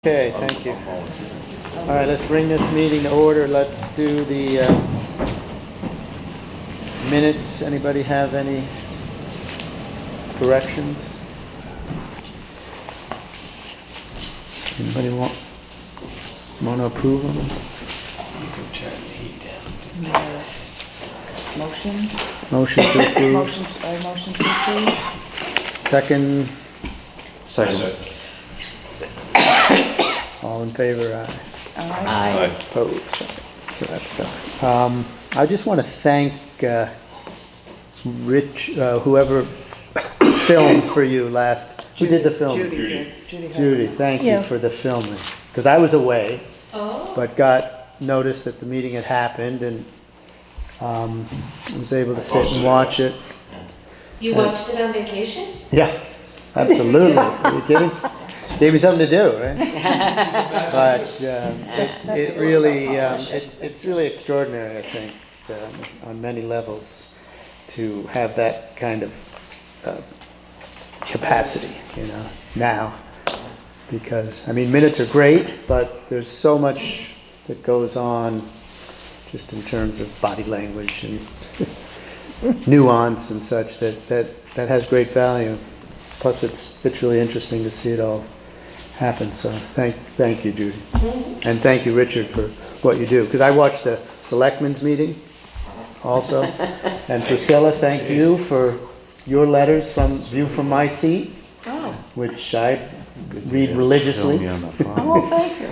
Okay, thank you. All right, let's bring this meeting to order. Let's do the minutes. Anybody have any corrections? Anybody want to approve them? You can turn the heat down. Motion? Motion to approve. Motion to approve? Second, Second. all in favor? Aye. Aye. Opposed? So that's done. I just want to thank Rich, whoever filmed for you last. Who did the filming? Judy did. Judy, thank you for the filming, because I was away, but got notice that the meeting had happened and was able to sit and watch it. You watched it on vacation? Yeah, absolutely. Are you kidding? Gave me something to do, right? But it really, it's really extraordinary, I think, on many levels, to have that kind of capacity, now. Because, I mean, minutes are great, but there's so much that goes on just in terms of body language and nuance and such that has great value. Plus, it's really interesting to see it all happen. So thank you, Judy. And thank you, Richard, for what you do. Because I watched the selectmen's meeting also. And Priscilla, thank you for your letters from View from My Seat, which I read religiously. Oh, thank you.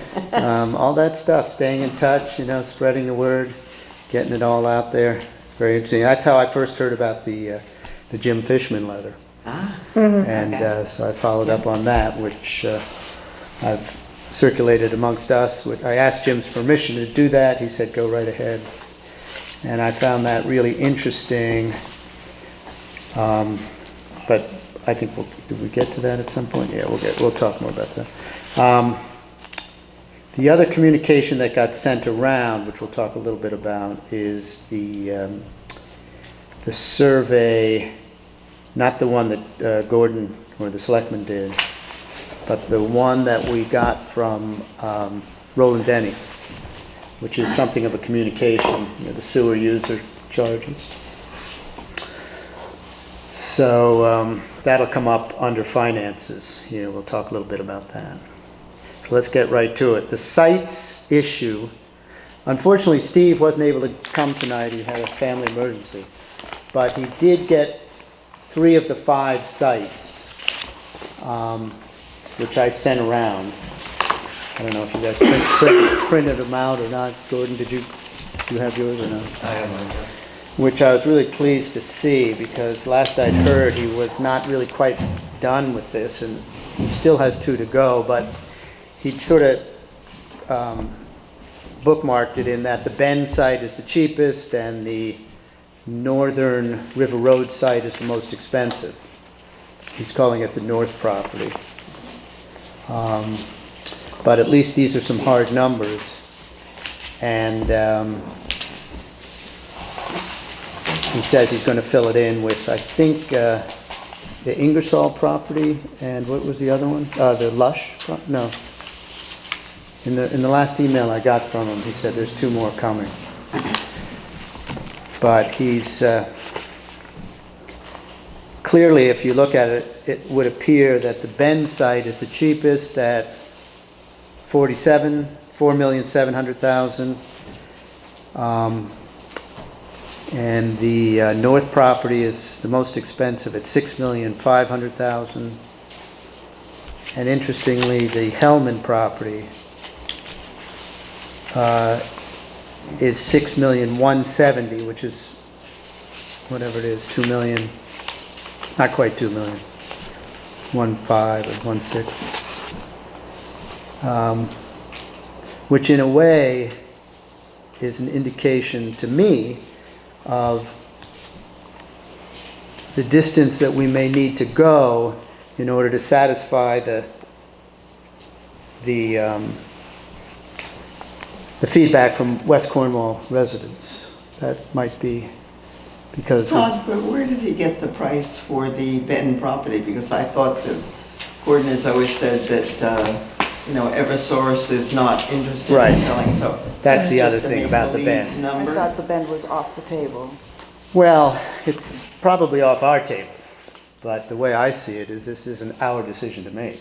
All that stuff, staying in touch, spreading the word, getting it all out there. Very interesting. That's how I first heard about the Jim Fishman letter. And so I followed up on that, which I've circulated amongst us. I asked Jim's permission to do that. He said, go right ahead. And I found that really interesting. But I think did we get to that at some point? Yeah, we'll talk more about that. The other communication that got sent around, which we'll talk a little bit about, is the survey, not the one that Gordon or the selectman did, but the one that we got from Roland Denny, which is something of a communication, the sewer user charges. So that'll come up under finances. We'll talk a little bit about that. So let's get right to it. The sites issue. Unfortunately, Steve wasn't able to come tonight. He had a family emergency. But he did get 3 of the 5 sites, which I sent around. I don't know if you guys printed them out or not. Gordon, did you have yours or not? I have mine. Which I was really pleased to see, because last I'd heard he was not really quite done with this, and he still has 2 to go, but he'd sort of bookmarked it in that the Bend site is the cheapest and the Northern River Road site is the most expensive. He's calling it the North property. But at least these are some hard numbers. And he says he's going to fill it in with, I think, the Ingersoll property, and what was the other one? The Lush? No. In the last email I got from him, he said there's 2 more coming. But he's clearly, if you look at it, it would appear that the Bend site is the cheapest at $4,700,000. And the North property is the most expensive at $6,500,000. And interestingly, the Hellman property is $6,170,000, which is whatever it is, 2 million, not quite 2 million, 1.5 or 1.6, which in a way is an indication to me of the distance that we may need to go in order to satisfy the feedback from West Cornwall residents. That might be because... Todd, but where did he get the price for the Benton property? Because I thought that Gordon has always said that Eversource is not interested Right. in selling, so. That's the it's other just a thing about the make-believe bend. I Number. thought the bend was off the table. Well, it's probably off our table, but the way I see it is this isn't our decision to make.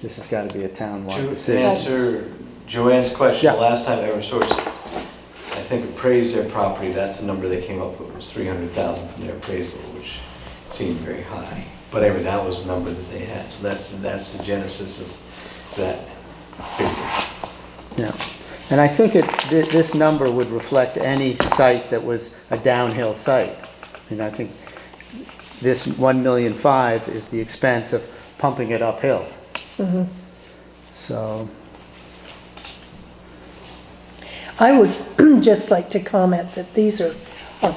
This has got to be a town-wide To decision. answer Joanne's question, Yeah. the last time Eversource, I think, appraised their property, that's the number they came up with, was 300,000 from their appraisal, which seemed very high. But anyway, that was the number that they had, so that's the genesis of that figure. Yeah. And I think this number would reflect any site that was a downhill site. And I think this 1,500,000 is the expense of pumping it uphill. So, I would just like to comment that these are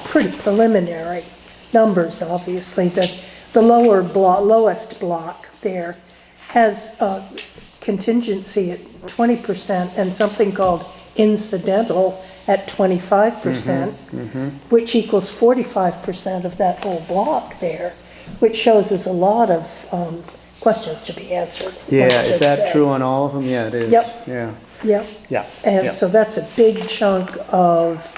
pretty preliminary numbers, obviously. The lowest block there has contingency at 20% and something called incidental at 25%, which equals 45% of that whole block there, which shows us a lot of questions to be answered. yeah, let's is just that say. true on all of them? Yeah, it is. Yep. Yeah, Yep. yeah. And yeah. so that's a big chunk of,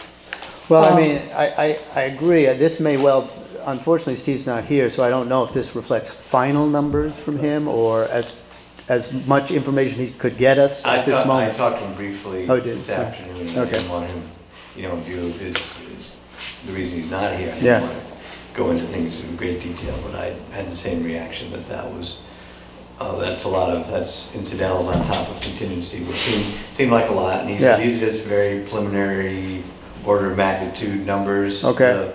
Well, I mean, I agree. This may well, unfortunately, Steve's not here, so I don't know if this reflects final numbers from him or as much information he could get us at this I moment. talked to him briefly Oh, did? this afternoon, and I Okay. didn't want him, in view of the reason he's not here, I Yeah. didn't want to go into things in great detail, but I had the same reaction that was, that's incidentals on top of contingency, which seemed like a lot, and he said, Yeah. these are just very preliminary order of magnitude numbers. Okay.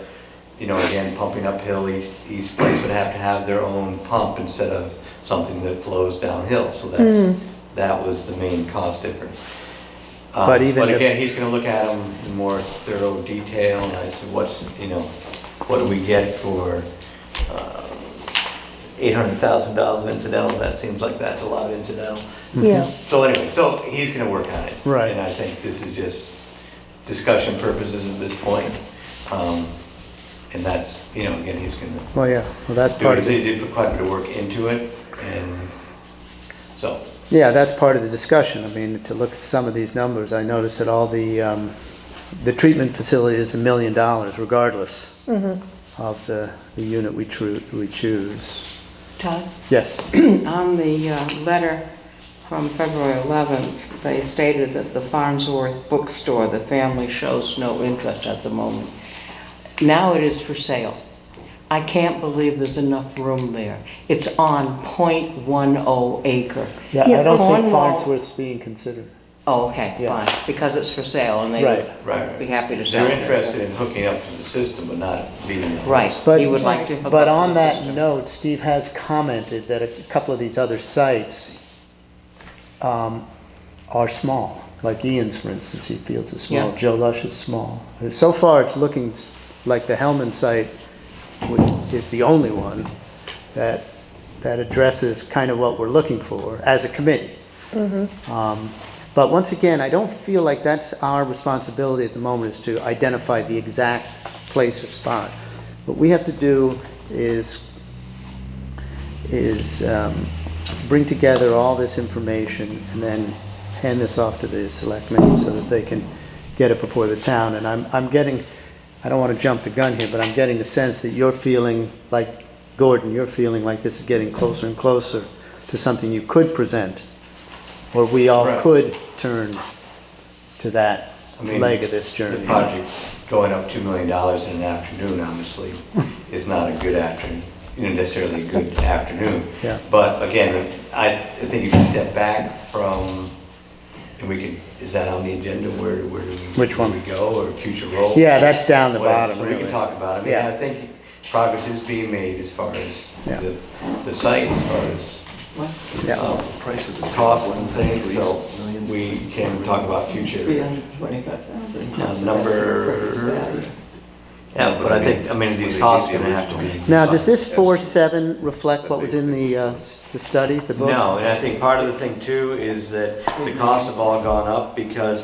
Again, pumping uphill, each place would have to have their own pump instead of something that flows downhill, so that was the main cost difference. But even But the- again, he's gonna look at them in more thorough detail, and I said, what do we get for $800,000 of incidentals? That seems like that's a lot of incidental. yeah. So anyway, so he's gonna work on it. Right. And I think this is just discussion purposes at this point. And that's, again, he's gonna Well, yeah, well, that's do part it. of He it. did put quite a bit of work into it, and so. Yeah, that's part of the discussion. I mean, to look at some of these numbers, I noticed that all the treatment facility is $1 million regardless of the unit we choose. Todd, Yes. on the letter from February 11th, they stated that the Farnsworth bookstore, the family shows no interest at the moment. Now it is for sale. I can't believe there's enough room there. It's on .10 acre. Yeah, Yeah, I don't think Cornwall- Farnsworth's being considered. Oh, okay, Yeah. fine, because it's for sale and they Right. would be happy to sell They're it. interested in hooking up to the system, but not being. Right, But- he would like to hook But up to on the that system. note, Steve has commented that a couple of these other sites are small. Like Ian's, for instance, he feels is small. Yeah. Joe Lush is small. So far, it's looking like the Hellman site is the only one that addresses kind of what we're looking for as a committee. But once again, I don't feel like that's our responsibility at the moment, is to identify the exact place or spot. What we have to do is bring together all this information and then hand this off to the selectmen so that they can get it before the town. And I'm getting, I don't want to jump the gun here, but I'm getting the sense that you're feeling like, Gordon, you're feeling like this is getting closer and closer to something you could present, or we all Right. could turn to that I mean, leg of this The journey. project going up $2 million in an afternoon, obviously, is not a good afternoon, necessarily a good afternoon. Yeah. But again, I think if you step back from, and we can, is that on the agenda, where do we? Which one? Where we go, or future role? Yeah, that's down the Whatever, bottom, So we really. can talk about it. I mean, Yeah. I think progress is being made as far as Yeah. the site, as far as Yeah. costs and things, so we can talk about future. 325,000. Number, yeah, but I think, these costs are gonna have to be. Now, does this 4.7 reflect what was in the study, the book? No, and I think part of the thing too is that the costs have all gone up because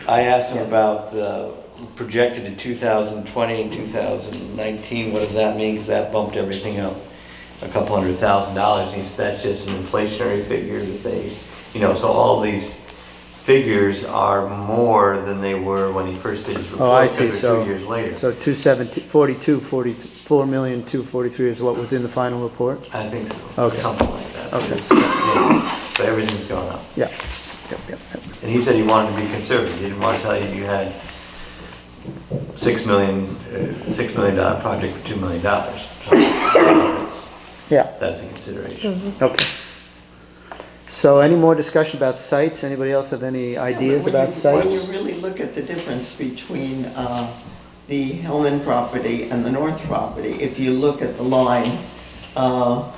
I asked him about the projected in 2020 and 2019, what does that mean? Because that bumped everything up a couple $100,000. And he said that's just an inflationary figure that they You know, so all these figures are more than they were when he first did his report. Oh, I see, because they're so, 2 years later. so 4,243 is what was in the final report? I think so. Okay. Something like that. Okay. Yeah. So everything's gone up. Yeah. Yep, yep, yep. And he said he wanted to be conservative. He didn't want to tell you you had $6 million project for $2 million. So Yeah, that's a consideration. okay. So any more discussion about sites? Anybody else have any ideas about When sites? you really look at the difference between the Hellman property and the North property, if you look at the line of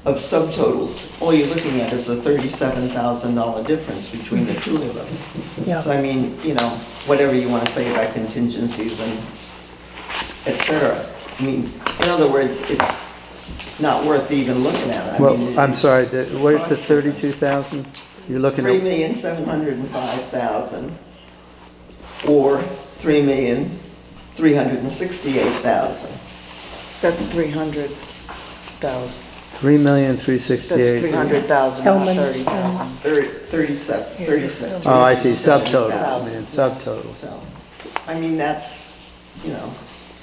subtotals, all you're looking at is a $37,000 difference between the two of them. So Yeah, I mean, you know, whatever you want to say about contingencies and et cetera. I mean, in other words, it's not worth even looking at. I mean, Well, I'm it's sorry, where's the 32,000? You're looking at, $3,705,000 or $3,368,000. That's 300,000. 3,368,000. That's 300,000, not Hellman, 30,000. 37. Oh, I see, subtotals, man, subtotals. So, I mean, that's, you know,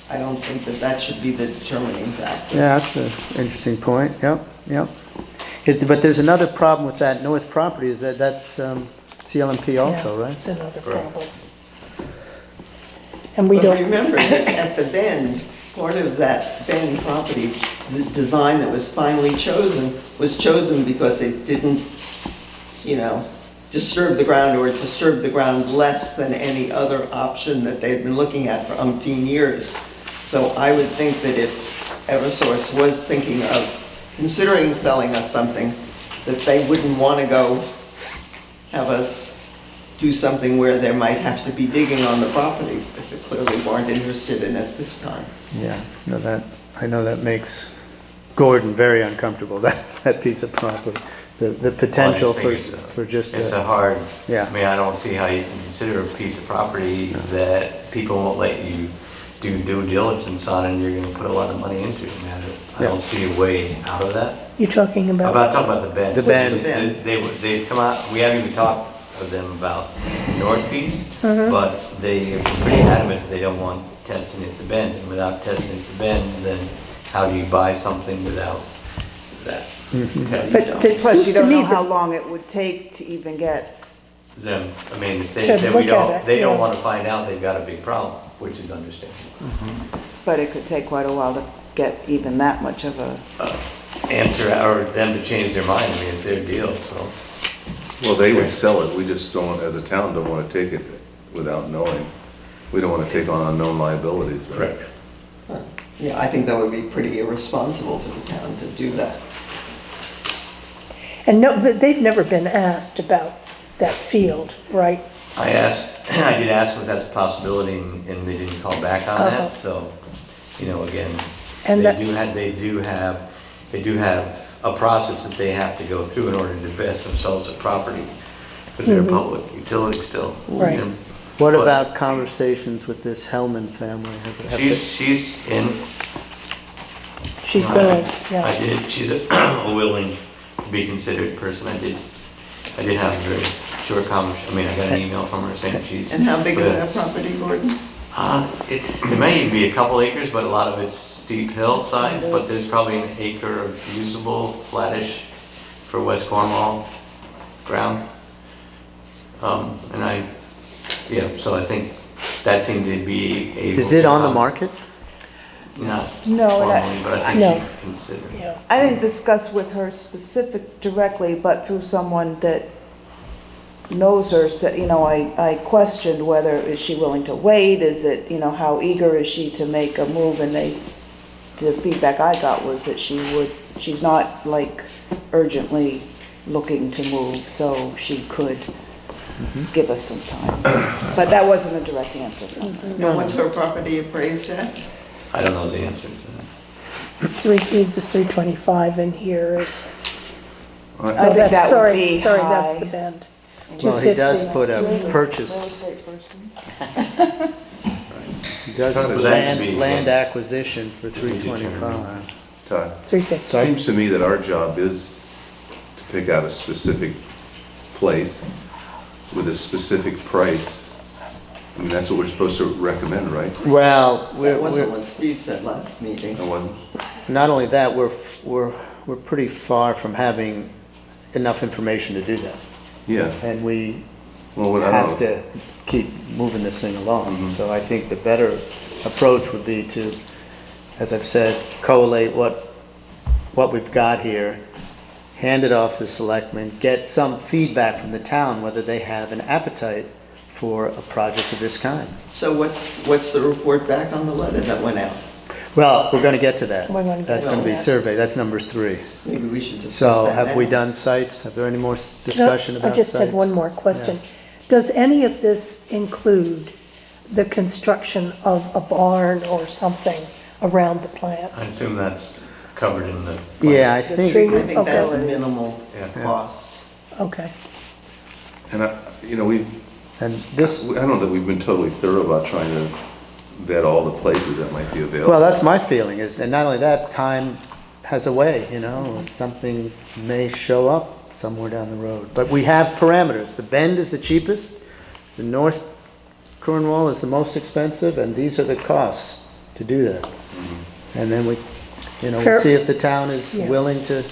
I don't think that that should be the determining factor. Yeah, that's an interesting point, yep, yep. But there's another problem with that north property, is that that's CLMP also, yeah, right? it's another Correct. problem. And we But don't, remember that at the Bend, part of that Bend property, the design that was finally chosen was chosen because it didn't, you know, disturb the ground or disturb the ground less than any other option that they'd been looking at for umpteen years. So I would think that if Eversource was thinking of considering selling us something, that they wouldn't want to go have us do something where there might have to be digging on the property, because they clearly weren't interested in it this time. Yeah, no, I know that makes Gordon very uncomfortable, that piece of property. The potential Well, I just think for just It's a, a hard, yeah. I mean, I don't see how you can consider a piece of property that people won't let you do due diligence on and you're gonna put a lot of money into. I mean, I don't see a way out of that. you're talking I'm about, talking about the Bend. The Bend. They've come out, we haven't even talked with them about the north piece, but they're pretty adamant that they don't want testing at the Bend. And without testing at the Bend, then how do you buy something without that test? but it Plus, seems you to don't me know how that, long it would take to even get, Them, I mean, if they To say look we don't, at it, they don't yeah. want to find out they've got a big problem, which is understandable. but it could take quite a while to get even that much of a, Answer, or them to change their mind, I mean, it's their deal, so. Well, they would sell it, we just don't, as a town, don't want to take it without knowing. We don't want to take on unknown liabilities. right? Correct. Yeah, I think that would be pretty irresponsible for the town to do that. and no, they've never been asked about that field, right? I did ask them if that's a possibility, and they didn't call back on Uh-huh. that, so, you know, again, And they that- do have a process that they have to go through in order to divest themselves of property, because they're a public utility still. Right. And- What but about conversations with this Hellman family? She's in, She's willing, yeah. she's a willing to be considered person, I did have a very short conversation, I mean, I got an email from her saying she's. And how big is that property, Gordon? It may even be a couple acres, but a lot of it's steep hillside, but there's probably an acre of usable, flattish for West Cornwall ground. So I think that seemed to be able. Is it to on the come- market? Not No, formally, but I No. think she's considered. Yeah, I didn't discuss with her specific directly, but through someone that knows her, said, you know, I questioned whether, is she willing to wait, is it, you know, how eager is she to make a move, and the feedback I got was that she's not like urgently looking to move, so she could give us some time. But that wasn't a direct answer from her. And what's her property appraised at? I don't know the answer to that. it's 325 in here is, I oh, think that's, that would sorry, be sorry, that's high. the Bend. Well, he does 250. put a Real purchase, estate person. he does Kind of land acquisition for 325. Todd, 350. it seems to me that our job is to pick out a specific place with a specific price. I mean, that's what we're supposed to recommend, right? Well, That wasn't we're, what Steve said last meeting. I wasn't. not only that, we're pretty far from having enough information to do that. Yeah, And we well, what I have don't know. to keep moving this thing along. Mhm. So I think the better approach would be to, as I've said, collate what we've got here, hand it off to the selectmen, get some feedback from the town, whether they have an appetite for a project of this kind. So what's the report back on the letter that went out? Well, we're gonna get to that. We're gonna get That's gonna to be that. survey, that's number 3. Maybe we should discuss So that have we now. done sites? Have there any more discussion No, about I just sites? had one more question. Does any of this include the construction of a barn or something around the plant? I assume that's covered in the. Yeah, I The think. tree- I think that's a Okay. minimal Yeah. cost. Okay. And we've, And this, I don't know that we've been totally thorough about trying to vet all the places that might be available. well, that's my feeling is, and not only that, time has a way, something may show up somewhere down the road. But we have parameters. The Bend is the cheapest, the North Cornwall is the most expensive, and these are the costs to do that. Mm-hmm. And then we, we'll Fair- see if the town is Yeah. willing to,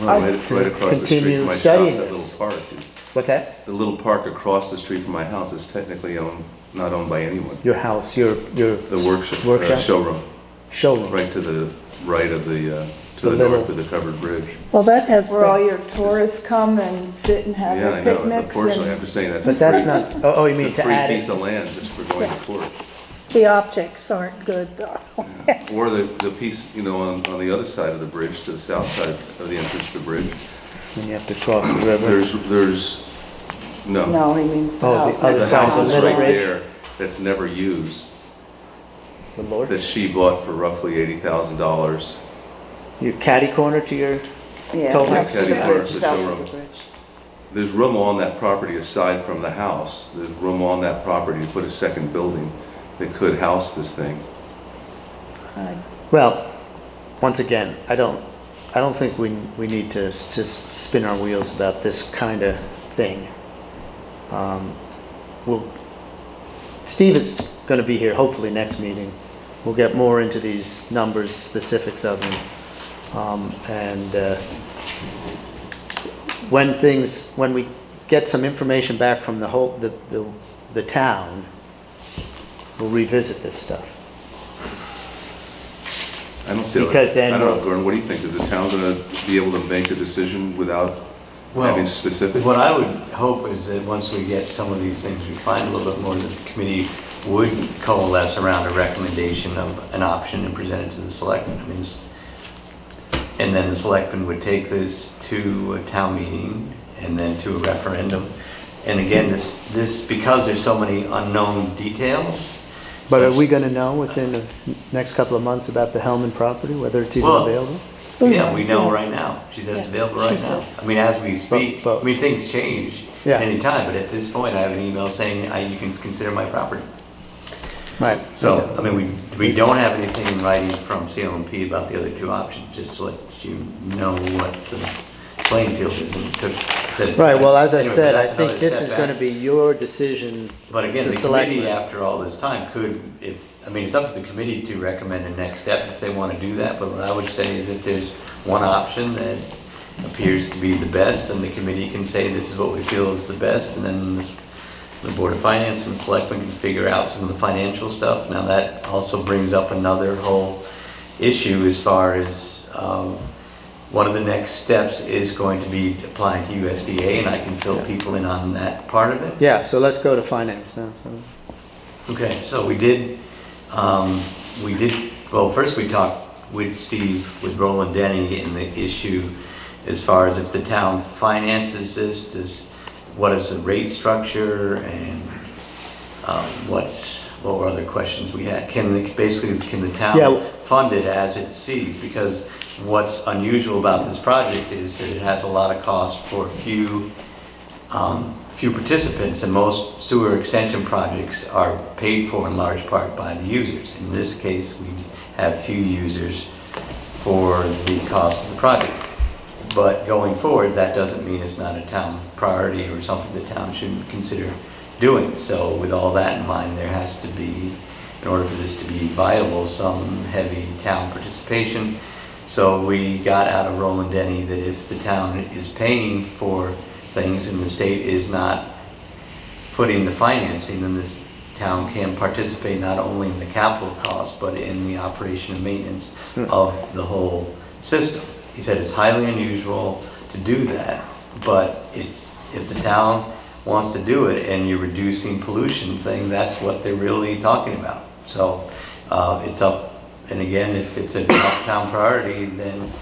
Well, right to right across the street continue from my shop, studying that this. little park is, what's that? the little park across the street from my house is technically not owned by anyone. Your house, your The workshop, Workshop? showroom, showroom. right to the right of the, to The the little- north of the covered bridge. Well, that has Where all the, your tourists come and sit and have Yeah, their I know, picnics unfortunately, and. I'm just saying that's a But that's free, not, you mean it's a to free add piece it? of land just for going to court. the optics aren't good though. Or the piece, on the other side of the bridge, to the south side of the entrance to the bridge, When you have to cross the river. no. No, he means the Oh, the house. other next The side to of house the is the middle right bridge. there that's never used, The Lord? that she bought for roughly $80,000. Your catty corner to your, Yeah, Totally. next to the Caddy Corner, bridge, the south showroom. of the bridge. There's room on that property aside from the house. There's room on that property to put a second building that could house this thing. well, once again, I don't think we need to spin our wheels about this kind of thing. Steve is gonna be here hopefully next meeting. We'll get more into these numbers, specifics of them. When we get some information back from the town, we'll revisit this stuff. I don't see how, Because then I don't know, we'll- Gordon, what do you think? Is the town gonna be able to make a decision without having specifics? What I would hope is that once we get some of these things refined a little bit more, that the committee would coalesce around a recommendation of an option and present it to the selectmen. And then the selectmen would take this to a town meeting and then to a referendum. And again, this because there's so many unknown details. But are we gonna know within the next couple of months about the Hellman property, whether it's even Well, available? Yeah, we know Yeah. right now. She says it's Yeah, available right she now. says. As we speak, But- things change Yeah. anytime, but at this point, I have an email saying, you can consider my property. Right. So, we don't have anything in writing from CLMP about the other two options, just to let you know what the playing field is. And it said- Right, well, as I Anyway, said, I that's think another this step is back. gonna be your decision. But again, as the committee, selectman. after all this time, it's up to the committee to recommend the next step if they want to do that. But what I would say is if there's one option that appears to be the best, then the committee can say this is what we feel is the best, and then the Board of Finance and the Selectmen can figure out some of the financial stuff. Now, that also brings up another whole issue as far as one of the next steps is going to be applying to USDA, and I can fill people in on that part of it. Yeah, so let's go to finance now. Okay, so well, first we talked with Steve, with Roland Denny, and the issue as far as if the town finances this, what is the rate structure, and what were other questions we had? Can the Yeah. town fund it as it sees? Because what's unusual about this project is that it has a lot of costs for few participants, and most sewer extension projects are paid for in large part by the users. In this case, we have few users for the cost of the project. But going forward, that doesn't mean it's not a town priority or something the town should consider doing. So with all that in mind, there has to be, in order for this to be viable, some heavy town participation. So we got out of Roland Denny that if the town is paying for things and the state is not footing the financing, then this town can participate not only in the capital cost, but in the operation and maintenance of the whole system. He said it's highly unusual to do that, but it's, if the town wants to do it and you're reducing pollution thing, that's what they're really talking about. So it's up, and again, if it's a town priority, then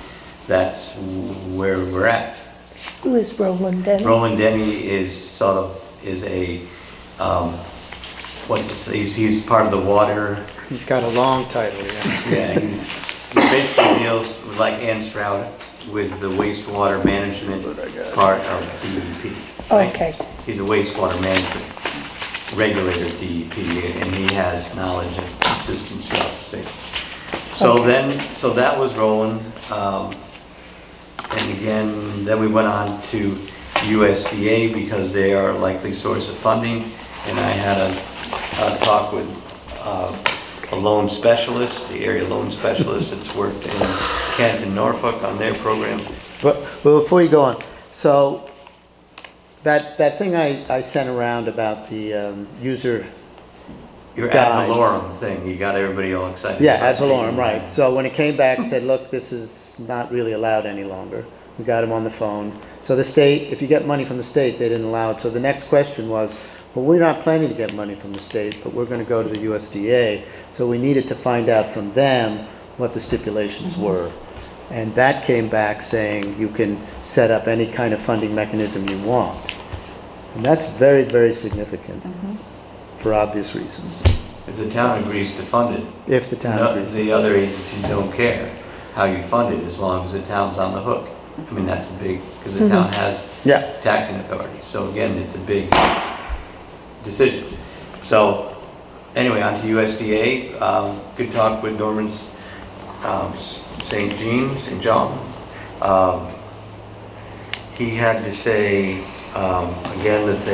that's where we're at. Who is Roland Denny? Roland Denny is sort of, is a, he's part of the water. He's got a long title, yeah. Yeah, he basically deals, like Ann Stroud, with the wastewater management part of DEP. right? Okay. He's a wastewater management regulator at DEP, and he has knowledge of the systems throughout the state. So then, so that was rolling. And again, then we went on to USDA because they are a likely source of funding. And I had a talk with a loan specialist, the area loan specialist that's worked in Canton, Norfolk on their program. But before you go on, so that thing I sent around about the user, Your ad Guide. valorem thing, you got everybody all excited. yeah, about ad valorem, it. right. So when it came back, said, look, this is not really allowed any longer. We got him on the phone. So the state, if you get money from the state, they didn't allow it. So the next question was, well, we're not planning to get money from the state, but we're going to go to the USDA. So we needed to find out from them what the stipulations were. And that came back saying you can set up any kind of funding mechanism you want. And that's very, very significant for obvious reasons, If the town agrees to fund it, if the town no, agrees. the other agencies don't care how you fund it as long as the town's on the hook. I mean, that's a big, because the town has Yeah, taxing authority. So again, it's a big decision. So anyway, on to USDA. Good talk with Norman's St. John. He had to say, again, that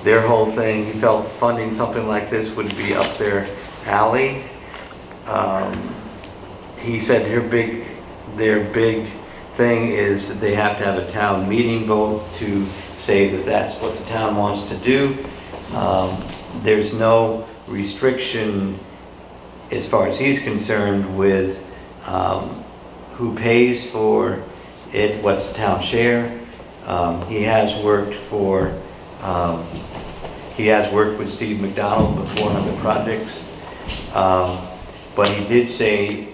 their whole thing, he felt funding something like this would be up their alley. He said their big thing is that they have to have a town meeting vote to say that that's what the town wants to do. There's no restriction as far as he's concerned with who pays for it, what's the town share. He has worked with Steve McDonald before on other projects. But he did say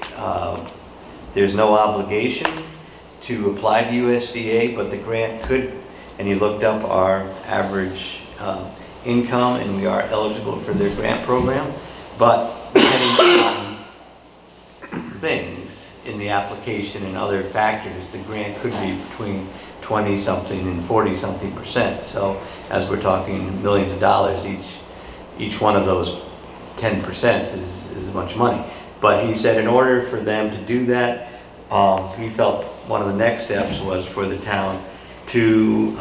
there's no obligation to apply to USDA, but the grant could, and he looked up our average income, and we are eligible for their grant program. But depending on things in the application and other factors, the grant could be between 20-something and 40-something%. So as we're talking millions of dollars, each one of those 10% is a bunch of money. But he said in order for them to do that, he felt one of the next steps was for the town to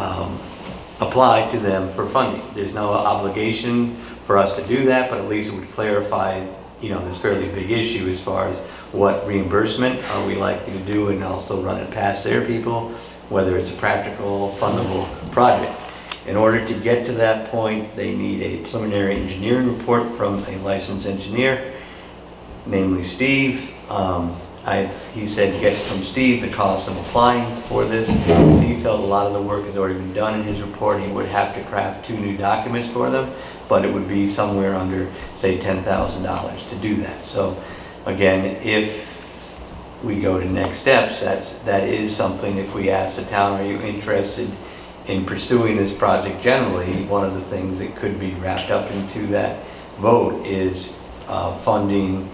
apply to them for funding. There's no obligation for us to do that, but at least it would clarify, this fairly big issue as far as what reimbursement are we likely to do, and also run it past their people, whether it's a practical, fundable project. In order to get to that point, they need a preliminary engineering report from a licensed engineer, namely Steve. He said get it from Steve, the cost of applying for this. Steve felt a lot of the work has already been done in his report. He would have to craft 2 new documents for them, but it would be somewhere under, say, $10,000 to do that. So again, if we go to next steps, that is something, if we ask the town, are you interested in pursuing this project generally, one of the things that could be wrapped up into that vote is funding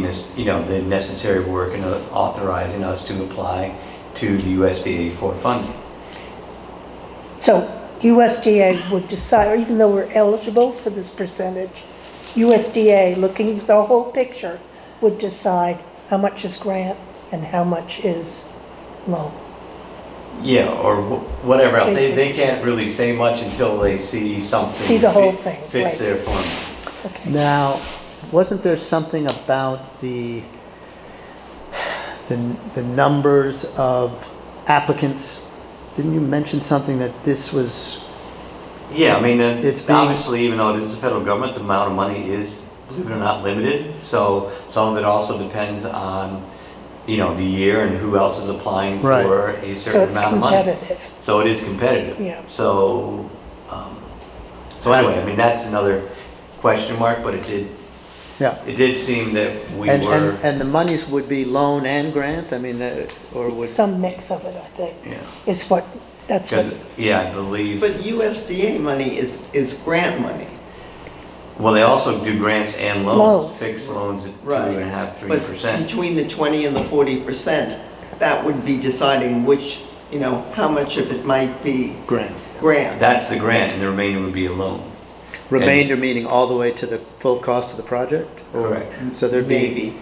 is, the necessary work and authorizing us to apply to the USDA for funding. So USDA would decide, even though we're eligible for this percentage, USDA, looking at the whole picture, would decide how much is grant and how much is loan. Yeah, or whatever else. They Basic. can't really say much until they see something. See the whole fit- thing, Fits right. their formula. Okay. Now, wasn't there something about the numbers of applicants? Didn't you mention something that this was, Yeah, I mean, It's being- obviously, even though it is the federal government, the amount of money is, believe it or not, limited. So some of it also depends on, the year and who else is applying Right. for a So certain it's amount of money. competitive. So it is competitive. Yeah. So, anyway, I mean, that's another question mark, but yeah. it did seem that we And, were, and the monies would be loan and grant? I mean, or would, Some mix of it, I think, yeah, is what, that's what, because, yeah, I believe, But USDA money is grant money. well, they also do grants and loans, Loans. fixed loans at Right. 2.5%, But 3%. between the 20 and the 40%, that would be deciding which, how much of it might be grant? grant. That's the grant, and the remainder would be a loan. Remainder meaning all the way to the full cost of the project? Or- Correct. So there'd be, Maybe.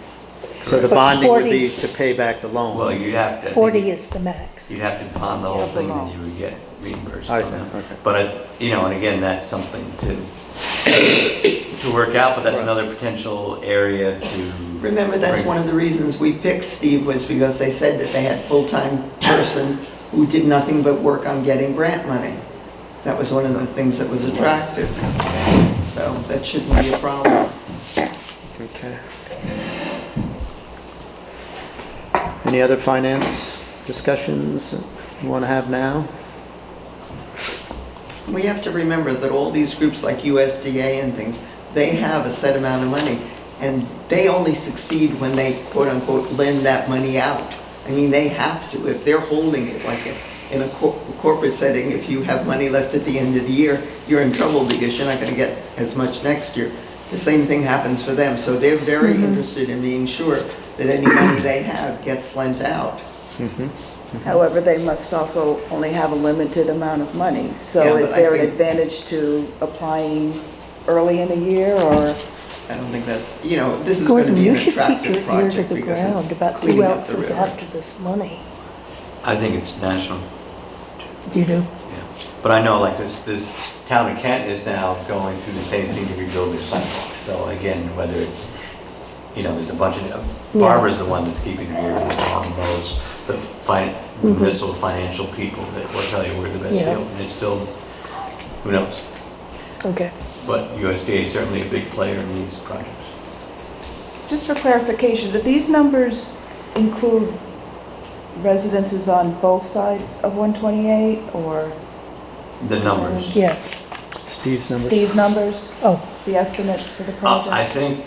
so the But bonding would 40 be to pay back the loan? Well, you'd have to. I think 40 is the max. You'd have to bond the whole Yeah, the thing, loan. and you would get reimbursed. I from see, that. okay. But, and again, that's something to work out, but that's Right. another potential area to. Remember, that's bring- one of the reasons we picked Steve, was because they said that they had full-time person who did nothing but work on getting grant money. That was one of the things that was attractive. So that shouldn't be a problem. Okay. Any other finance discussions you want to have now? We have to remember that all these groups like USDA and things, they have a set amount of money, and they only succeed when they quote-unquote lend that money out. I mean, they have to. If they're holding it, like in a corporate setting, if you have money left at the end of the year, you're in trouble because you're not going to get as much next year. The same thing happens for them. So they're very interested in being sure that any money they have gets lent out. However, they must also only have a limited amount of money. Yeah, So but is I there an think- advantage to applying early in the year, or? I don't think that's, this is going to Gordon, be you an should keep your attractive ear to project the because ground it's about who cleaning up else the is river. after this money. I think it's national, Do you do? yeah. But I know, like, this town of Kent is now going through the same thing to rebuild their sidewalks. So again, whether it's, there's a bunch of, Barbara's the one that's keeping her ear to the ground, knows the municipal financial people that will tell you where the best Yeah. deal, and it's still, who knows? Okay. But USDA is certainly a big player in these projects. Just for clarification, do these numbers include residences on both sides of 128, or The numbers. Yes. Steve's numbers? Steve's numbers, Oh, the estimates for the I project? think,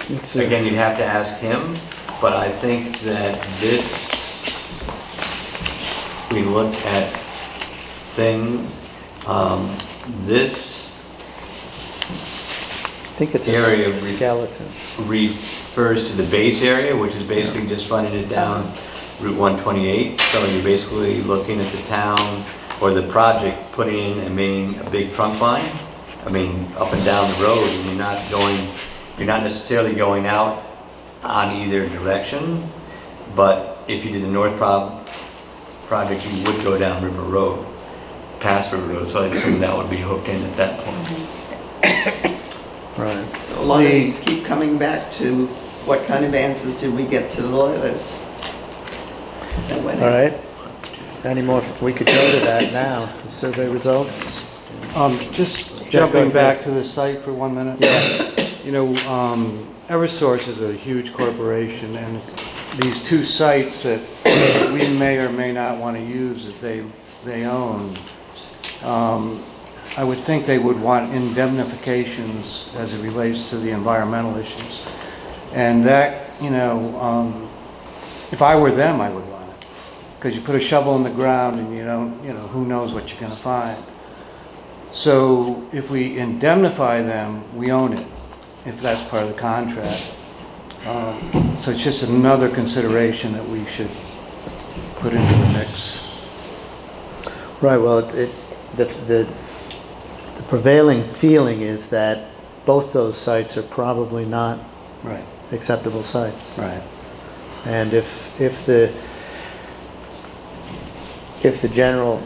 It's, again, you'd have to ask him, but I think that this, we look at things, this I think it's area a we- skeleton. refers to the base area, which is basically just running it down Route 128. So you're basically looking at the town or the project putting in a big trunk line, up and down the road, and you're not necessarily going out on either direction, but if you did the north project, you would go down River Road, past River Road, so I assume that would be hooked in at that point. Right. So a lot of these keep coming back to what kind of answers did we get to the letters? That went in. All right. Any more, we could go to that now, the survey results. Just go jumping ahead. back to the site for 1 minute. Eversource is a huge corporation, and these two sites that we may or may not want to use that they own, I would think they would want indemnifications as it relates to the environmental issues. And that, if I were them, I would want it. Because you put a shovel in the ground and you don't, who knows what you're going to find. So if we indemnify them, we own it, if that's part of the contract. So it's just another consideration that we should put into the mix. Right, well, the prevailing feeling is that both those sites are probably not Right, acceptable sites. right. And if the general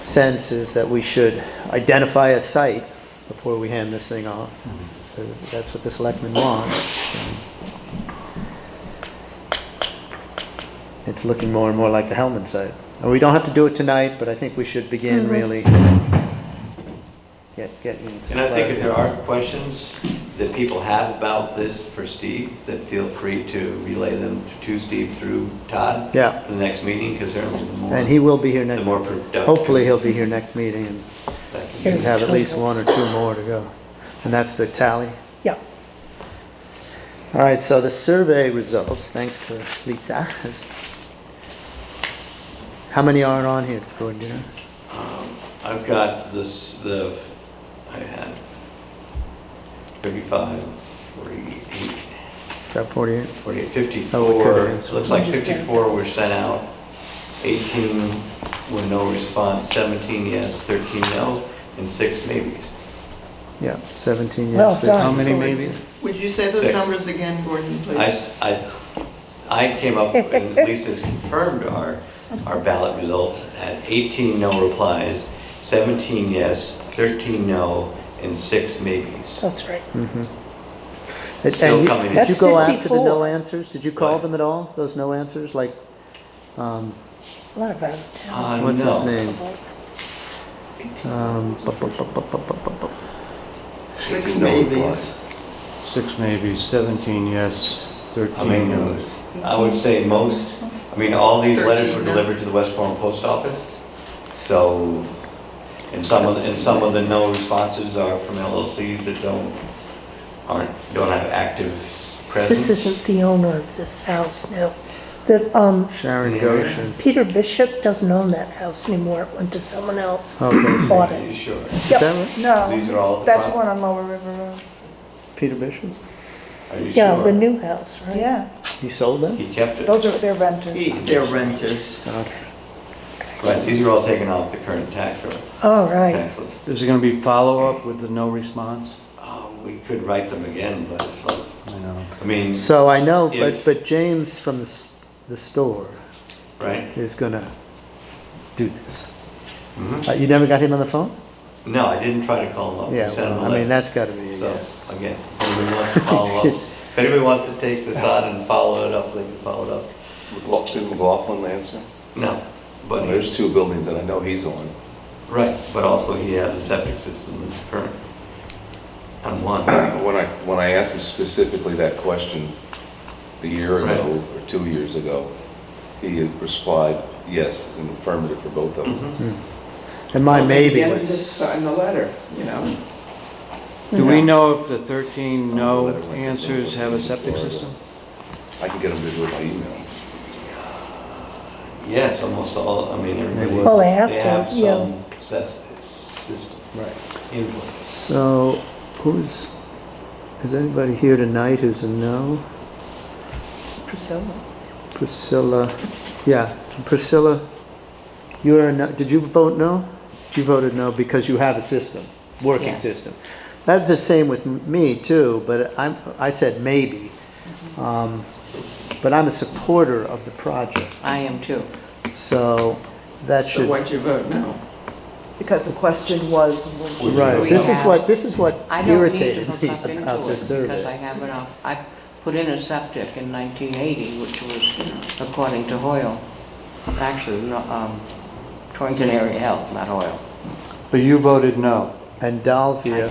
sense is that we should identify a site before we hand this thing off, that's what the selectmen want. It's looking more and more like the Hellman site. And we don't have to do it tonight, but I think we should begin really getting some And I think if clarity. there are questions that people have about this for Steve, that feel free to relay them to Steve through Todd. Yeah. For the next meeting, because they're the more. And he will be here The next, more productive. hopefully he'll be here next meeting and that can Here. be. have at least one or two more to go. And that's the tally. Yeah. All right, so the survey results, thanks to Lisa. How many are on here, Gordon, do you know? I've got I had 35, 48, Got 48? 48, Oh, we 54. could've answered. Looks like 54 were sent out, 18 were no response, 17 yes, 13 no, and 6 maybes. Yeah, 17 Well yes, done. 13 How many no. maybe? Would you say those Six. numbers again, Gordon, please? I came up, and Lisa's confirmed our ballot results at 18 no replies, 17 yes, 13 no, and 6 maybes. That's right. And Still you- coming in. Did you That's go after the 54. no answers? Did you call What? them at all, those no answers? Like, A lot of out of town. what's his No. name? Six No maybes. replies. 6 maybes, 17 yes, I 13 mean, no's. I would say most, I mean, all these letters were 13 no. delivered to the Westbourne Post Office. So, and some of the no responses are from LLCs that don't have active presence. This isn't the owner of this house now. The, Sharon Yeah. Goshen. Peter Bishop doesn't own that house anymore. It went to someone else. Okay, so Bought Are it. you sure? is that right? No, These are all. that's the one on Lower River Road. Peter Bishop? Are you Yeah, sure? the new house, right? Yeah, He sold them? He kept it. those are, they're renters. They're renters. So, Right, these are all taken off the current tax roll, All right. tax list. Is there gonna be follow-up with the no response? We could write them again, but it's like, I know. I mean, So I know, If- but James from the store right? is gonna do this. Mhm. You never got him on the phone? No, I didn't try to call him up. Yeah, We sent him well, a I mean, letter. that's gotta be a So, yes. again, if anybody wants to follow up, if anybody wants to take this on and follow it up, they can follow it up. Did McLaughlin answer? No, but Well, there's 2 buildings that I know he's on. right, but also he has a septic system that's current on one. When I asked him specifically that question a year Right. ago or 2 years ago, he had replied yes, in the affirmative for both of them. Mhm. And my maybe Get him to was, sign the letter, you know? Do we know if the 13 no answers have a septic system? I can get him to do it by email. Yes, almost all, I mean, everybody. Well, they have to, yeah. some system right. input. So is anybody here tonight who's a no? Priscilla. Priscilla, yeah, Priscilla, you're a no, did you vote no? You voted no because you have a system, working Yeah. system. That's the same with me too, but I said maybe. But I'm a supporter of the project, I am too. so that So should, why'd you vote no? Because the question was, Would you right, vote this no? is what I don't need to irritated hook me up into about it this because I survey. have enough. I put in a septic in 1980, which was according to Hoyle. Actually, no, Torrington Area Health, not Hoyle. But you voted no. And I did.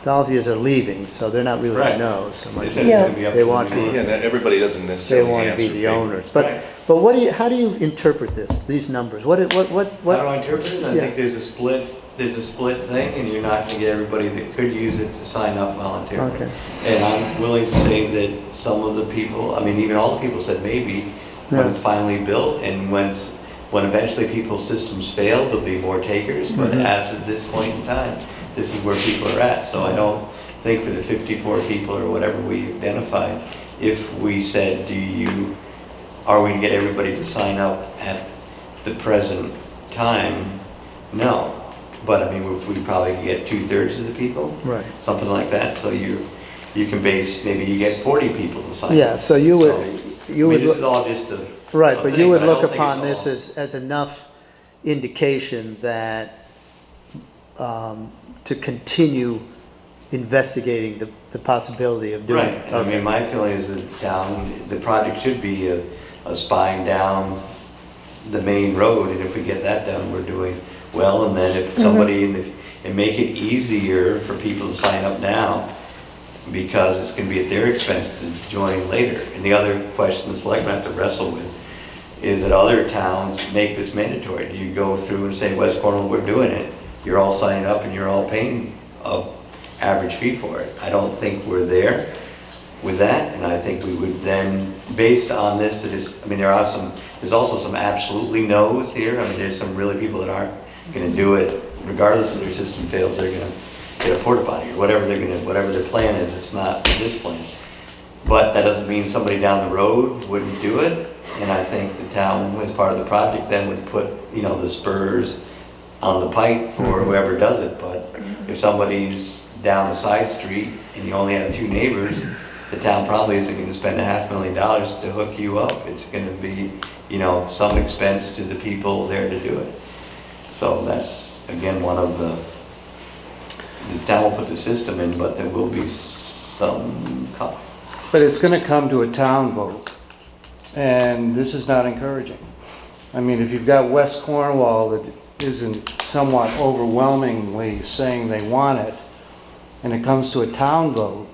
Dalvia's are leaving, so they're not really Right. no so much. They said it's Yeah. gonna be up They to want the the- resort. Yeah, everybody doesn't They necessarily want to be answer the paper. owners, Right. but how do you interpret this, these numbers? What? How do I interpret it? I Yeah. think there's a split thing, and you're not gonna get everybody that could use it to sign up voluntarily. Okay. And I'm willing to say that some of the people, I mean, even all the people said maybe, when Yeah. it's finally built, and when eventually people's systems fail, there'll be more takers, but Mhm. as of this point in time, this is where people are at, so I don't think for the 54 people or whatever we identified, if we said, are we to get everybody to sign up at the present time? No. But I mean, we probably could get 2/3 of the people, Right. something like that, so you can base, maybe you get 40 people to sign up. Yeah, so you would, you I would, mean, this is look- all just a. right, a but thing, you would I look don't think upon it's this all- as enough indication that, to continue investigating the possibility of doing Right, it. and I mean, my feeling is that the project should be a spine down the main road, and if we get that done, we're doing well, and then if somebody, and make it easier for people to sign up now, because it's gonna be at their expense to join later. And the other question the selectmen have to wrestle with is that other towns make this mandatory. Do you go through and say, West Cornwall, we're doing it, you're all signing up and you're all paying a average fee for it? I don't think we're there with that, and I think we would then, based on this, that is, I mean, there's also some absolutely no's here. I mean, there's some really people that aren't gonna do it, regardless if their system fails, they're gonna get a porta potty, or whatever whatever their plan is, it's not this plan. But that doesn't mean somebody down the road wouldn't do it, and I think the town, as part of the project, then would put, the spurs on the pipe for whoever does it. But if somebody's down the side street and you only have 2 neighbors, the town probably isn't gonna spend $500,000 to hook you up. It's gonna be, some expense to the people there to do it. So that's, again, one of the town will put the system in, but there will be some cost. But it's gonna come to a town vote, and this is not encouraging. I mean, if you've got West Cornwall that isn't somewhat overwhelmingly saying they want it, and it comes to a town vote,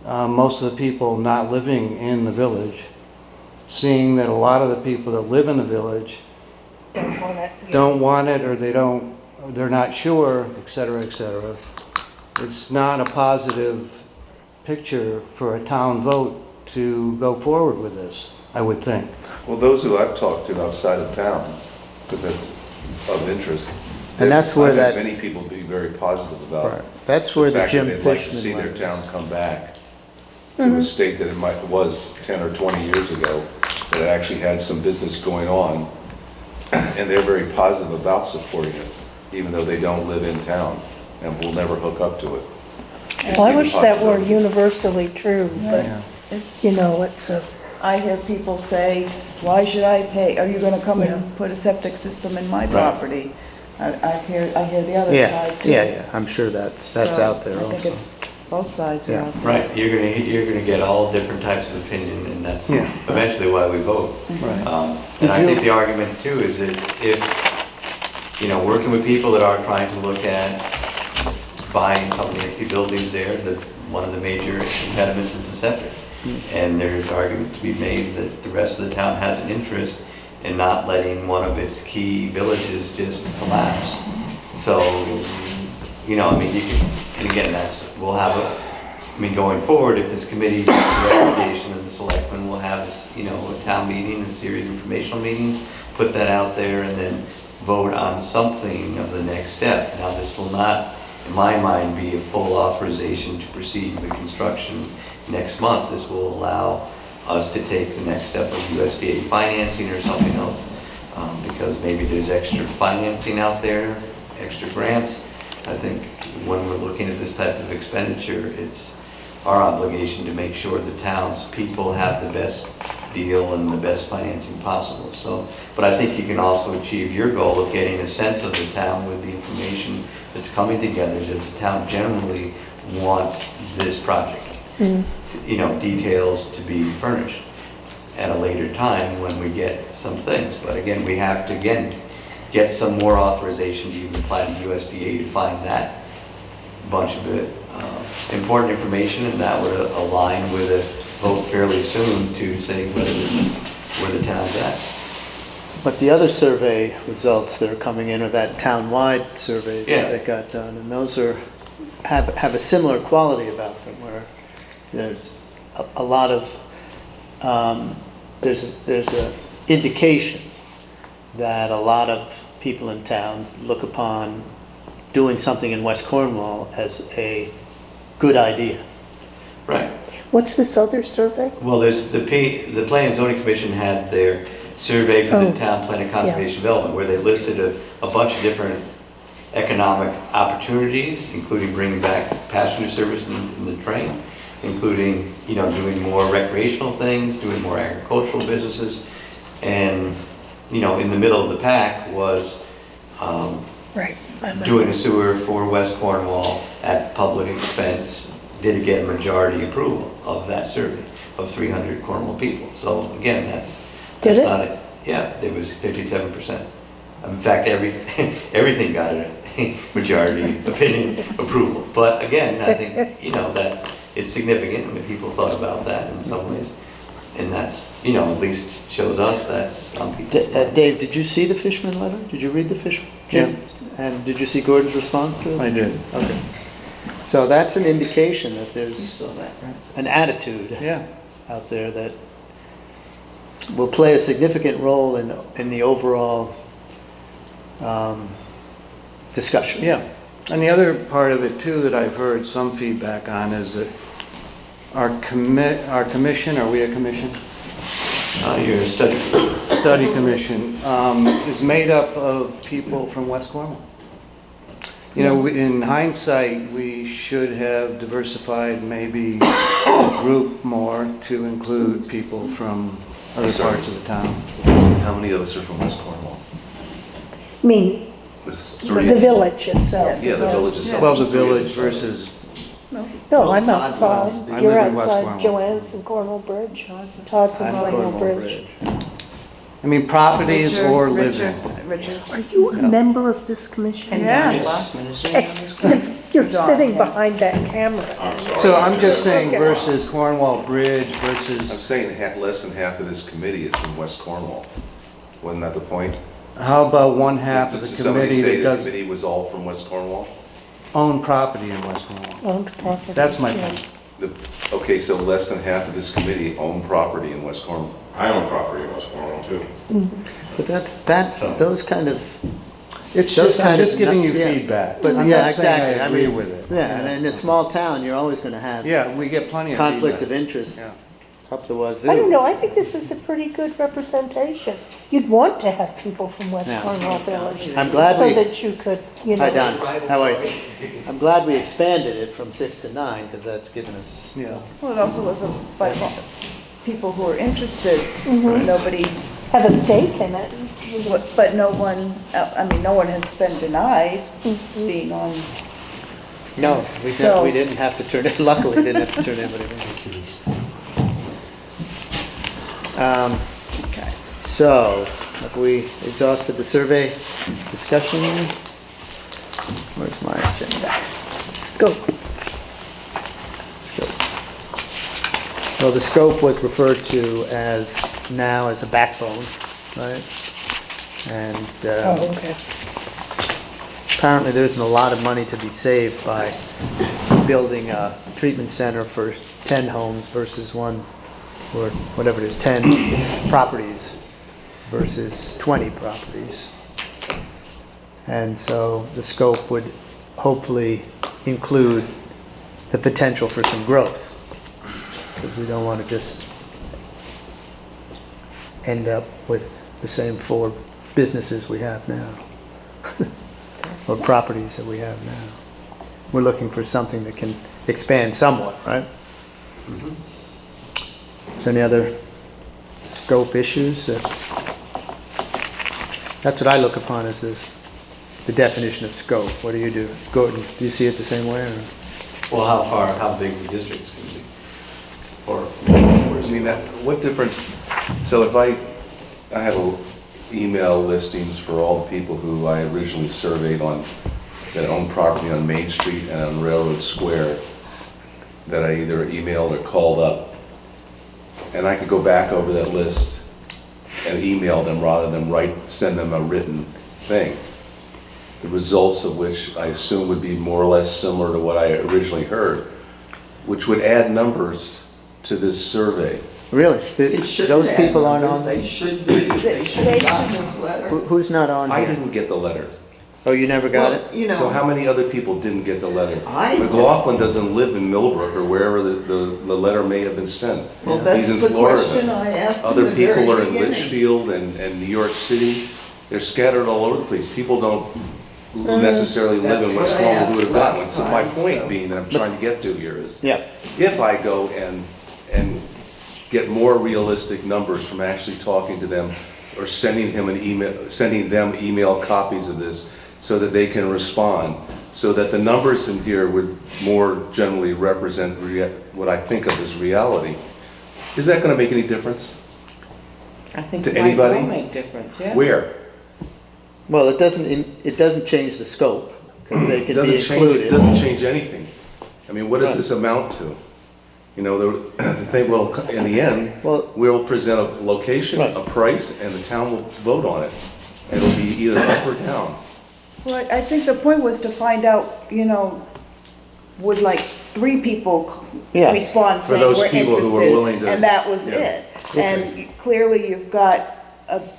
most of the people not living in the village, seeing that a lot of the people that live in the village Don't want it. don't want it, or they're not sure, et cetera, et cetera. It's not a positive picture for a town vote to go forward with this, I would think. Well, those who I've talked to outside of town, because that's of interest. And that's where I've had that- many people be very positive Right. about That's where the fact that Jim they'd like to Fishman see their went. town come back to a state that was 10 or 20 years ago, that it actually had some business going on, and they're very positive about supporting it, even though they don't live in town and will never hook up to it. Well, I See the wish that were possibility. universally true, but, Yeah. It's, it's a, I hear people say, why should I pay? Are you gonna come Yeah. and put a septic system in my Right. property? I hear the other Yeah, side too. yeah, I'm sure that's So, out there I think also. it's, both sides are Yeah. out there. Right, you're gonna get all different types of opinion, and that's Yeah. eventually why we vote. Right. And I Did you- think the argument too is that if, working with people that are trying to look at buying some of the empty buildings there, that one of the major impediments is the septic. And there's argument to be made that the rest of the town has an interest in not letting one of its key villages just collapse. So, you can, and again, we'll have going forward, if this committee makes a recommendation and the selectmen will have, a town meeting, a series of informational meetings, put that out there and then vote on something of the next step. Now, this will not, in my mind, be a full authorization to proceed with construction next month. This will allow us to take the next step of USDA financing or something else, because maybe there's extra financing out there, extra grants. I think when we're looking at this type of expenditure, it's our obligation to make sure the town's people have the best deal and the best financing possible. So, but I think you can also achieve your goal of getting a sense of the town with the information that's coming together. Does the town generally want this project? Details to be furnished at a later time when we get some things. But again, we have to, get some more authorization to even apply to USDA to find that bunch of it. Important information, and that would align with a vote fairly soon to say whether this is where the town's at. But the other survey results that are coming in are that town-wide surveys Yeah. that got done, and those have a similar quality about them, where there's a lot of, there's a indication that a lot of people in town look upon doing something in West Cornwall as a good idea. Right. what's this other survey? Well, there's the Planning and Zoning Commission had their survey for the Oh, town plan and conservation development, where they listed a bunch of different economic opportunities, including bringing back passenger service in the train. including, doing more recreational things, doing more agricultural businesses. And, in the middle of the pack was Right. doing a sewer for West Cornwall at public expense. Did get majority approval of that survey of 300 Cornwall people. So again, Did that's it? not it. Yeah, it was 57%. In fact, everything got a majority opinion approval. But again, I think, that it's significant, and people thought about that in some ways. And that's, at least shows us that's on people's minds. Dave, did you see the Fishman letter? Did you read the Fishman? Jim? And did you see Gordon's response to it? I did. Okay. So that's an indication that You there's saw that, right? an attitude Yeah. out there that will play a significant role in the overall discussion. Yeah, and the other part of it too that I've heard some feedback on is that our commission, are we a commission? Your study. Study commission is made up of people from West Cornwall. In hindsight, we should have diversified maybe the group more to include people from other parts of the town. How many of us are from West Cornwall? I mean, There's the three. village itself. Yeah, the village itself. Well, the is three of village us. versus, No, I'm Todd's outside. house. I You're live in West outside Cornwall. Joanne's and Cornwall Bridge. Todd's and I'm Cornwall Cornwall Bridge. I mean, properties Richard, or Richard, living. Richard. Are you a member of this commission? And Yeah. Donnie Lockman is in on this one. You're John, sitting yeah. behind that camera. So I'm just saying Okay. versus Cornwall Bridge I'm versus, saying less than half of this committee is from West Cornwall. Wasn't that the point? how about one half of Did the somebody committee say that the does committee was all from West Cornwall? own property in West Cornwall? Owned property. That's my Yeah. point. Okay, so less than half of this committee own property in West Cornwall. I own property in West Cornwall too. But So- those kind of, It's Those just, I'm kind of just giving you yeah. feedback. but I'm yeah, not saying exactly. I I agree mean, with it. yeah, and in a small town, you're always going to have Yeah, we get plenty of conflicts of feedback. interest Yeah. up the wazoo. I don't know, I think this is a pretty good representation. You'd want to have people from West Yeah. Cornwall Village. I'm glad So we ex- that you could, Hi, Don. How are you? I'm glad we expanded it from 6 to 9 because that's given us. Yeah. Well, it also was by people who are interested. Mhm. Nobody, have a stake in it. but no one, no one has been denied Mm-hmm. being on. No, So- we didn't have to turn it. Luckily, we didn't have to turn anybody in. Okay. So, have we exhausted the survey discussion? Where's my agenda? Scope. Scope. Well, the scope was referred to as now as a backbone, right? And Oh, okay. apparently there isn't a lot of money to be saved by building a treatment center for 10 homes versus one, or whatever it is, 10 properties versus 20 properties. And so the scope would hopefully include the potential for some growth, because we don't want to just end up with the same 4 businesses we have now, or properties that we have now. We're looking for something that can expand somewhat, right? Is there any other scope issues? That's what I look upon as the definition of scope. What do you do? Gordon, do you see it the same way? Or? Well, how big the district's going to be? Or, I mean, what difference, so if I have email listings for all the people who I originally surveyed that own property on Main Street and on Railroad Square, that I either emailed or called up, and I could go back over that list and email them rather than send them a written thing. The results of which I assume would be more or less similar to what I originally heard, which would add numbers to this survey. Really? It should Those have people aren't on numbers. They this? should be, they should have gotten this letter. Who's not on I here? didn't get the letter. Oh, you never got Well, it? you So know, how many other people didn't get the letter? I did. McLaughlin doesn't live in Millbrook or wherever the letter may have been sent. well, He's that's in the Florida. question I asked in Other the very people are in beginning. Litchfield and New York City. They're scattered all over the place. People don't who necessarily live in That's West what I Cornwall who would have gotten one. asked So my last point time, being that I'm trying to get to here is, Yeah. if I go and get more realistic numbers from actually talking to them or sending them email copies of this so that they can respond, so that the numbers in here would more generally represent what I think of as reality, is that going to make any difference? I think To it might anybody? will make difference, yeah. Where? Well, it doesn't change the scope, because they It can doesn't be change, it included. doesn't change anything. I mean, what does Right. this amount to? You know, the thing, well, in the end, Well- we'll present a location, Right. a price, and the town will vote on it. It'll be either up or down. Well, I think the point was to find out, would like 3 people Yeah. respond For saying those we're people who are willing interested, to- and that was yeah. it. And clearly you've got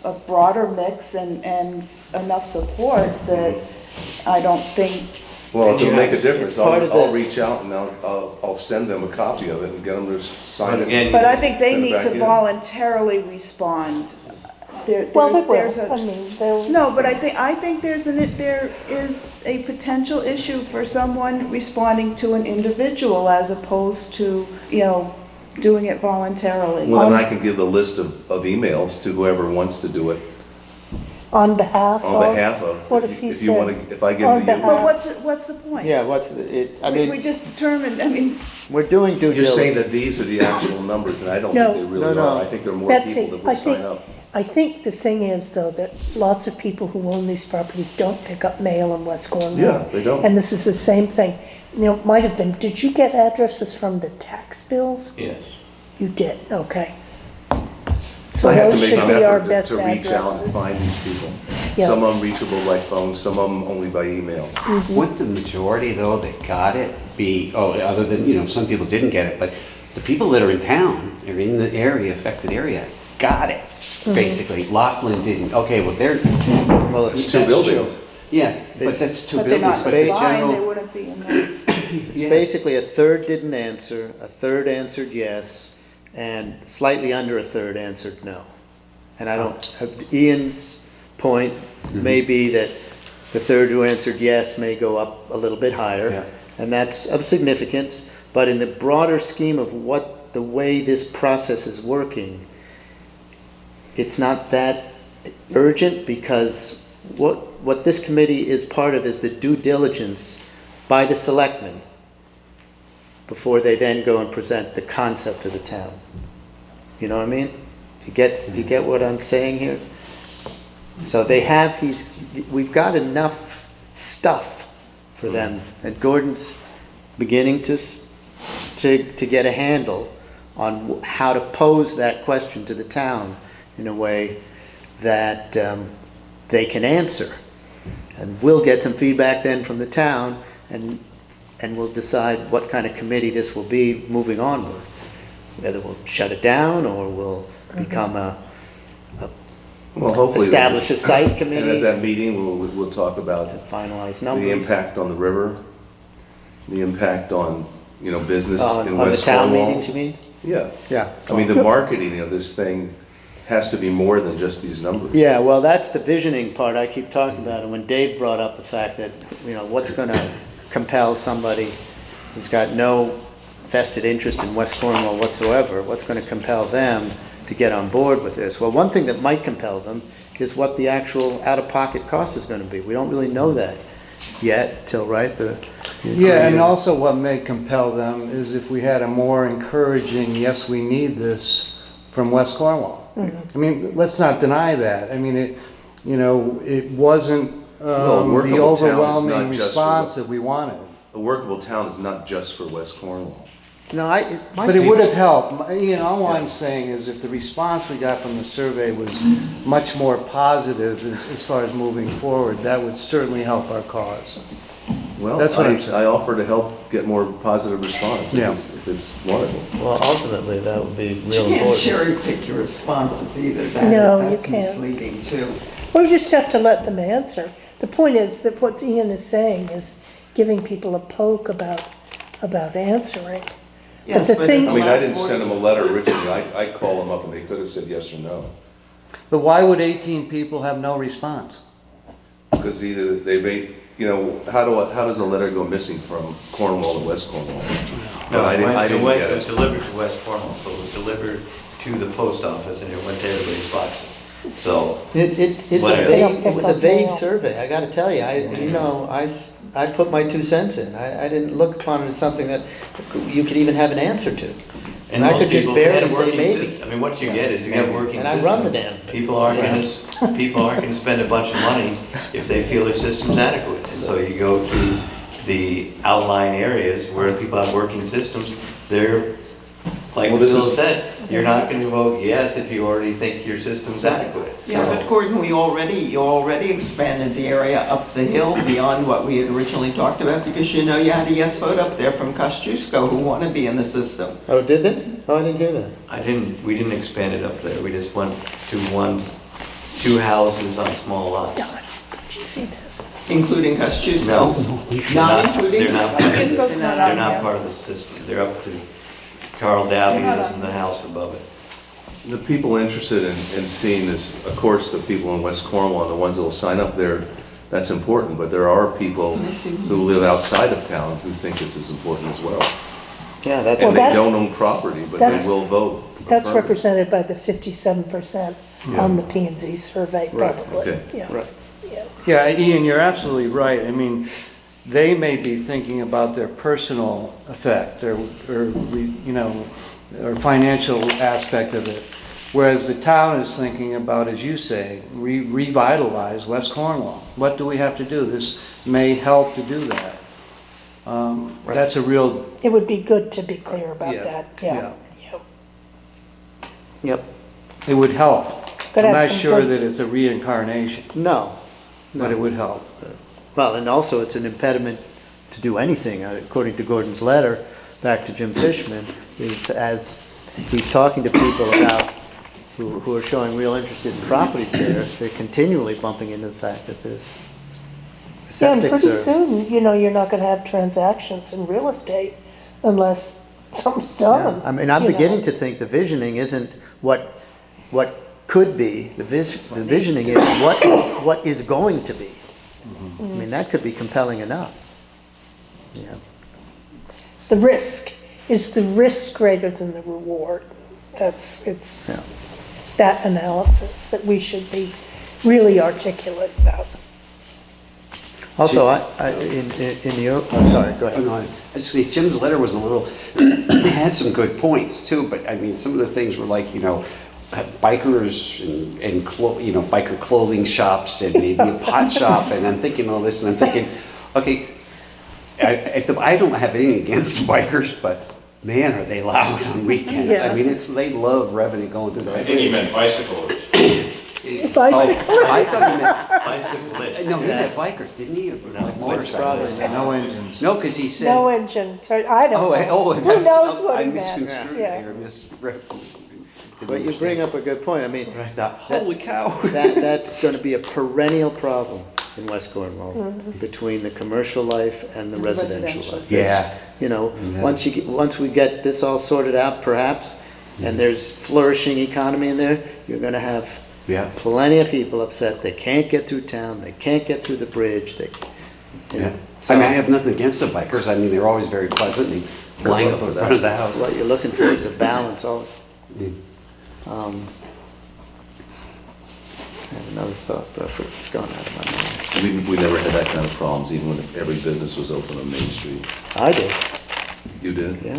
a broader mix and enough support that I don't think, Well, And if it'll you make a have- difference, it's part of I'll the- reach out and I'll send them a copy of it and get them to sign it. Again, but I think they Send it need back to in. voluntarily respond. Well, they There's will, a- I mean, they'll. No, but I think there is a potential issue for someone responding to an individual as opposed to, doing it voluntarily. Well, then I can give the list of emails to whoever wants to do it On behalf of? on behalf of. What if he If you want said, to, if I give on you. behalf- Well, what's the point? Yeah, I We mean, just determined, we're doing due You're saying diligence. that these are the actual numbers, and I don't No. think they really No, no. are. I think there are more Betsy, people that I would sign think, up. I think the thing is though, that lots of people who own these properties don't pick up mail in West Cornwall. Yeah, they don't. And this is the same thing. It might have been, did you get addresses from the tax bills? Yes. You did, okay. So So I have those to make should an be our effort best to reach out and addresses. find these people. Yeah. Some unreachable by phone, some of them only by email. Would the majority, though, that got it be, other than, some people didn't get it, but the people that are in town, or in the affected area, got it, basically. Laughlin didn't. Okay, well, they're, Well, It's two buildings. yeah, but It's- that's 2 But they're buildings, not but the combined, they general. wouldn't be in there. It's Yeah. basically a third didn't answer, a third answered yes, and slightly under a third answered no. And I don't, Ian's point may be that the third who answered yes may go up a little bit Yeah. higher, and that's of significance, but in the broader scheme of the way this process is working, it's not that urgent, because what this committee is part of is the due diligence by the selectmen before they then go and present the concept of the town. You know what I mean? Do you get what I'm saying here? So we've got enough stuff for them, and Gordon's beginning to get a handle on how to pose that question to the town in a way that they can answer. And we'll get some feedback then from the town, and we'll decide what kind of committee this will be moving onward. Whether we'll shut it down, or we'll become Well, hopefully. establish a site And at committee, that meeting, we'll talk about and finalize the numbers. impact on the river, the impact on, business On in the West town Cornwall. meetings, you mean? Yeah. Yeah. I mean, the marketing of this thing has to be more than just these numbers. Yeah, well, that's the visioning part I keep talking about, and when Dave brought up the fact that, what's gonna compel somebody who's got no vested interest in West Cornwall whatsoever, what's gonna compel them to get on board with this? Well, one thing that might compel them is what the actual out-of-pocket cost is gonna be. We don't really know that yet, till, right, Yeah, and also what may compel them is if we had a more encouraging, yes, we need this from West Cornwall. I mean, let's not deny that. I mean, it wasn't Well, a the workable town is overwhelming not just for response that we wanted. A workable town is not just for West Cornwall. No, it might But it be- would have helped. All I'm saying is if the response we got from the survey was much more positive as far as moving forward, that would certainly help our cause. Well, That's what I'm saying. I offer to help get more positive response Yeah. if it's one of them. Well, ultimately, that would be You real can't important. cherry pick your responses either. No, you That's can't. misleading too. We just have to let them answer. The point is that what Ian is saying is giving people a poke about answering. Yes, the but thing- in the I mean, I last didn't send voice- them a letter originally. I'd call them up and they could have said yes or no. But why would 18 people have no response? Because either they may, how does a letter go missing from Cornwall to West Cornwall? No, I didn't get it was it. delivered to West Cornwall, so it was delivered to the post office and it went to everybody's boxes. So, It's Whatever. it was a Pick up vague mail. survey, I gotta tell you, I put my 2 cents in. I didn't look upon it as something that you could even have an answer to. And I most could just people had barely a say working maybe. system. I mean, what you get is you get a working And system. I run the damn thing. People aren't gonna spend a bunch of money if they feel their system's adequate. And so you go to the outlying areas where people have working systems, they're, like Well, this Bill is- said, you're not gonna vote yes if you already think your system's adequate. Yeah, but Gordon, you already expanded the area up the hill beyond what we had originally talked about, because you had a yes vote up there from Kosciuszko who want to be in the system. Oh, did they? Oh, I didn't hear that. We didn't expand it up there, we just went to 2 houses on small lots. Don, did you see this? Including Kosciuszko? No. Not including? They're not, Kosciuszko's not they're on not there. part of the system, they're up to Carl Davies and the house above it. The people interested in seeing this, of course, the people in West Cornwall, the ones that will sign up there, that's important, but there are people who live outside of town who think this is important as well. Yeah, that's. Well, And they that's- don't own property, but they that's- will vote. That's affirmative. represented by the 57% on the P and Z survey, Right, probably. okay. Yeah. Right. Yeah. Yeah, Ian, you're absolutely right. I mean, they may be thinking about their personal effect or financial aspect of it. Whereas the town is thinking about, as you say, revitalize West Cornwall. What do we have to do? This may help to do that. That's a real, It would be good to be clear about Yeah, that, yeah. yeah. Yep. it would help. Could I'm have not some sure good- that it's a reincarnation, No. but it would help. Well, and also it's an impediment to do anything, according to Gordon's letter, back to Jim Fishman, is as he's talking to people about, who are showing real interest in properties there, they're continually bumping into the fact that there's Yeah, and septics pretty are. soon, you're not gonna have transactions in real estate unless something's Yeah. done. I mean, I'm you know. beginning to think the visioning isn't what could be, the visioning is what is going to be. I mean, that could be compelling enough. Yeah. The risk, is the risk greater than the reward? It's Yeah. that analysis that we should be really articulate about. Also, in the, oh, sorry, go Oh, ahead. no, I just say Jim's letter was a little, had some good points too, but I mean, some of the things were like, bikers and biker clothing shops and maybe a pot shop, and I'm thinking all this, and I'm thinking, okay, I don't have anything against bikers, but man, are they loud on weekends. Yeah. I mean, they love revving going through I think he the. meant bicyclists. Bicycle, I thought he meant, Bicyclists. no, he meant bikers, didn't he? Like motorcycles. Probably No engines. No, because he said. no engine, I don't know. Who that's- knows what I he meant? misconstrued Yeah. it or misread. But you bring up a good point. I mean, I thought, holy cow. that's going to be a perennial problem in West Cornwall between the commercial life and the residential life. Yeah. You know, Yeah. once we get this all sorted out, perhaps, and there's flourishing economy in there, you're going to have Yeah. plenty of people upset. They can't get through town. They can't get through the bridge. You know, Yeah. so I mean, I have nothing against the bikers. I mean, they're always very pleasant. They line up in front of the house. what you're looking for is a balance always. Yeah. I have another thought, but it's gone out of my mind. We never had that kind of problems, even when every business was open on Main Street. I did, You did? yeah.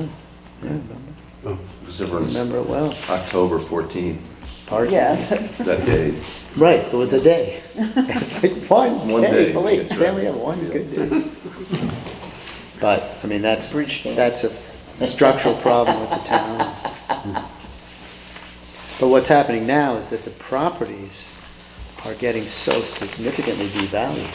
Yeah, Except for remember it well. October 14th, Party. that day. Right, it was a day. It's like one One day, day, believe, that's they right. only have one good day. But, I mean, that's a structural problem with the town. But what's happening now is that the properties are getting so significantly devalued.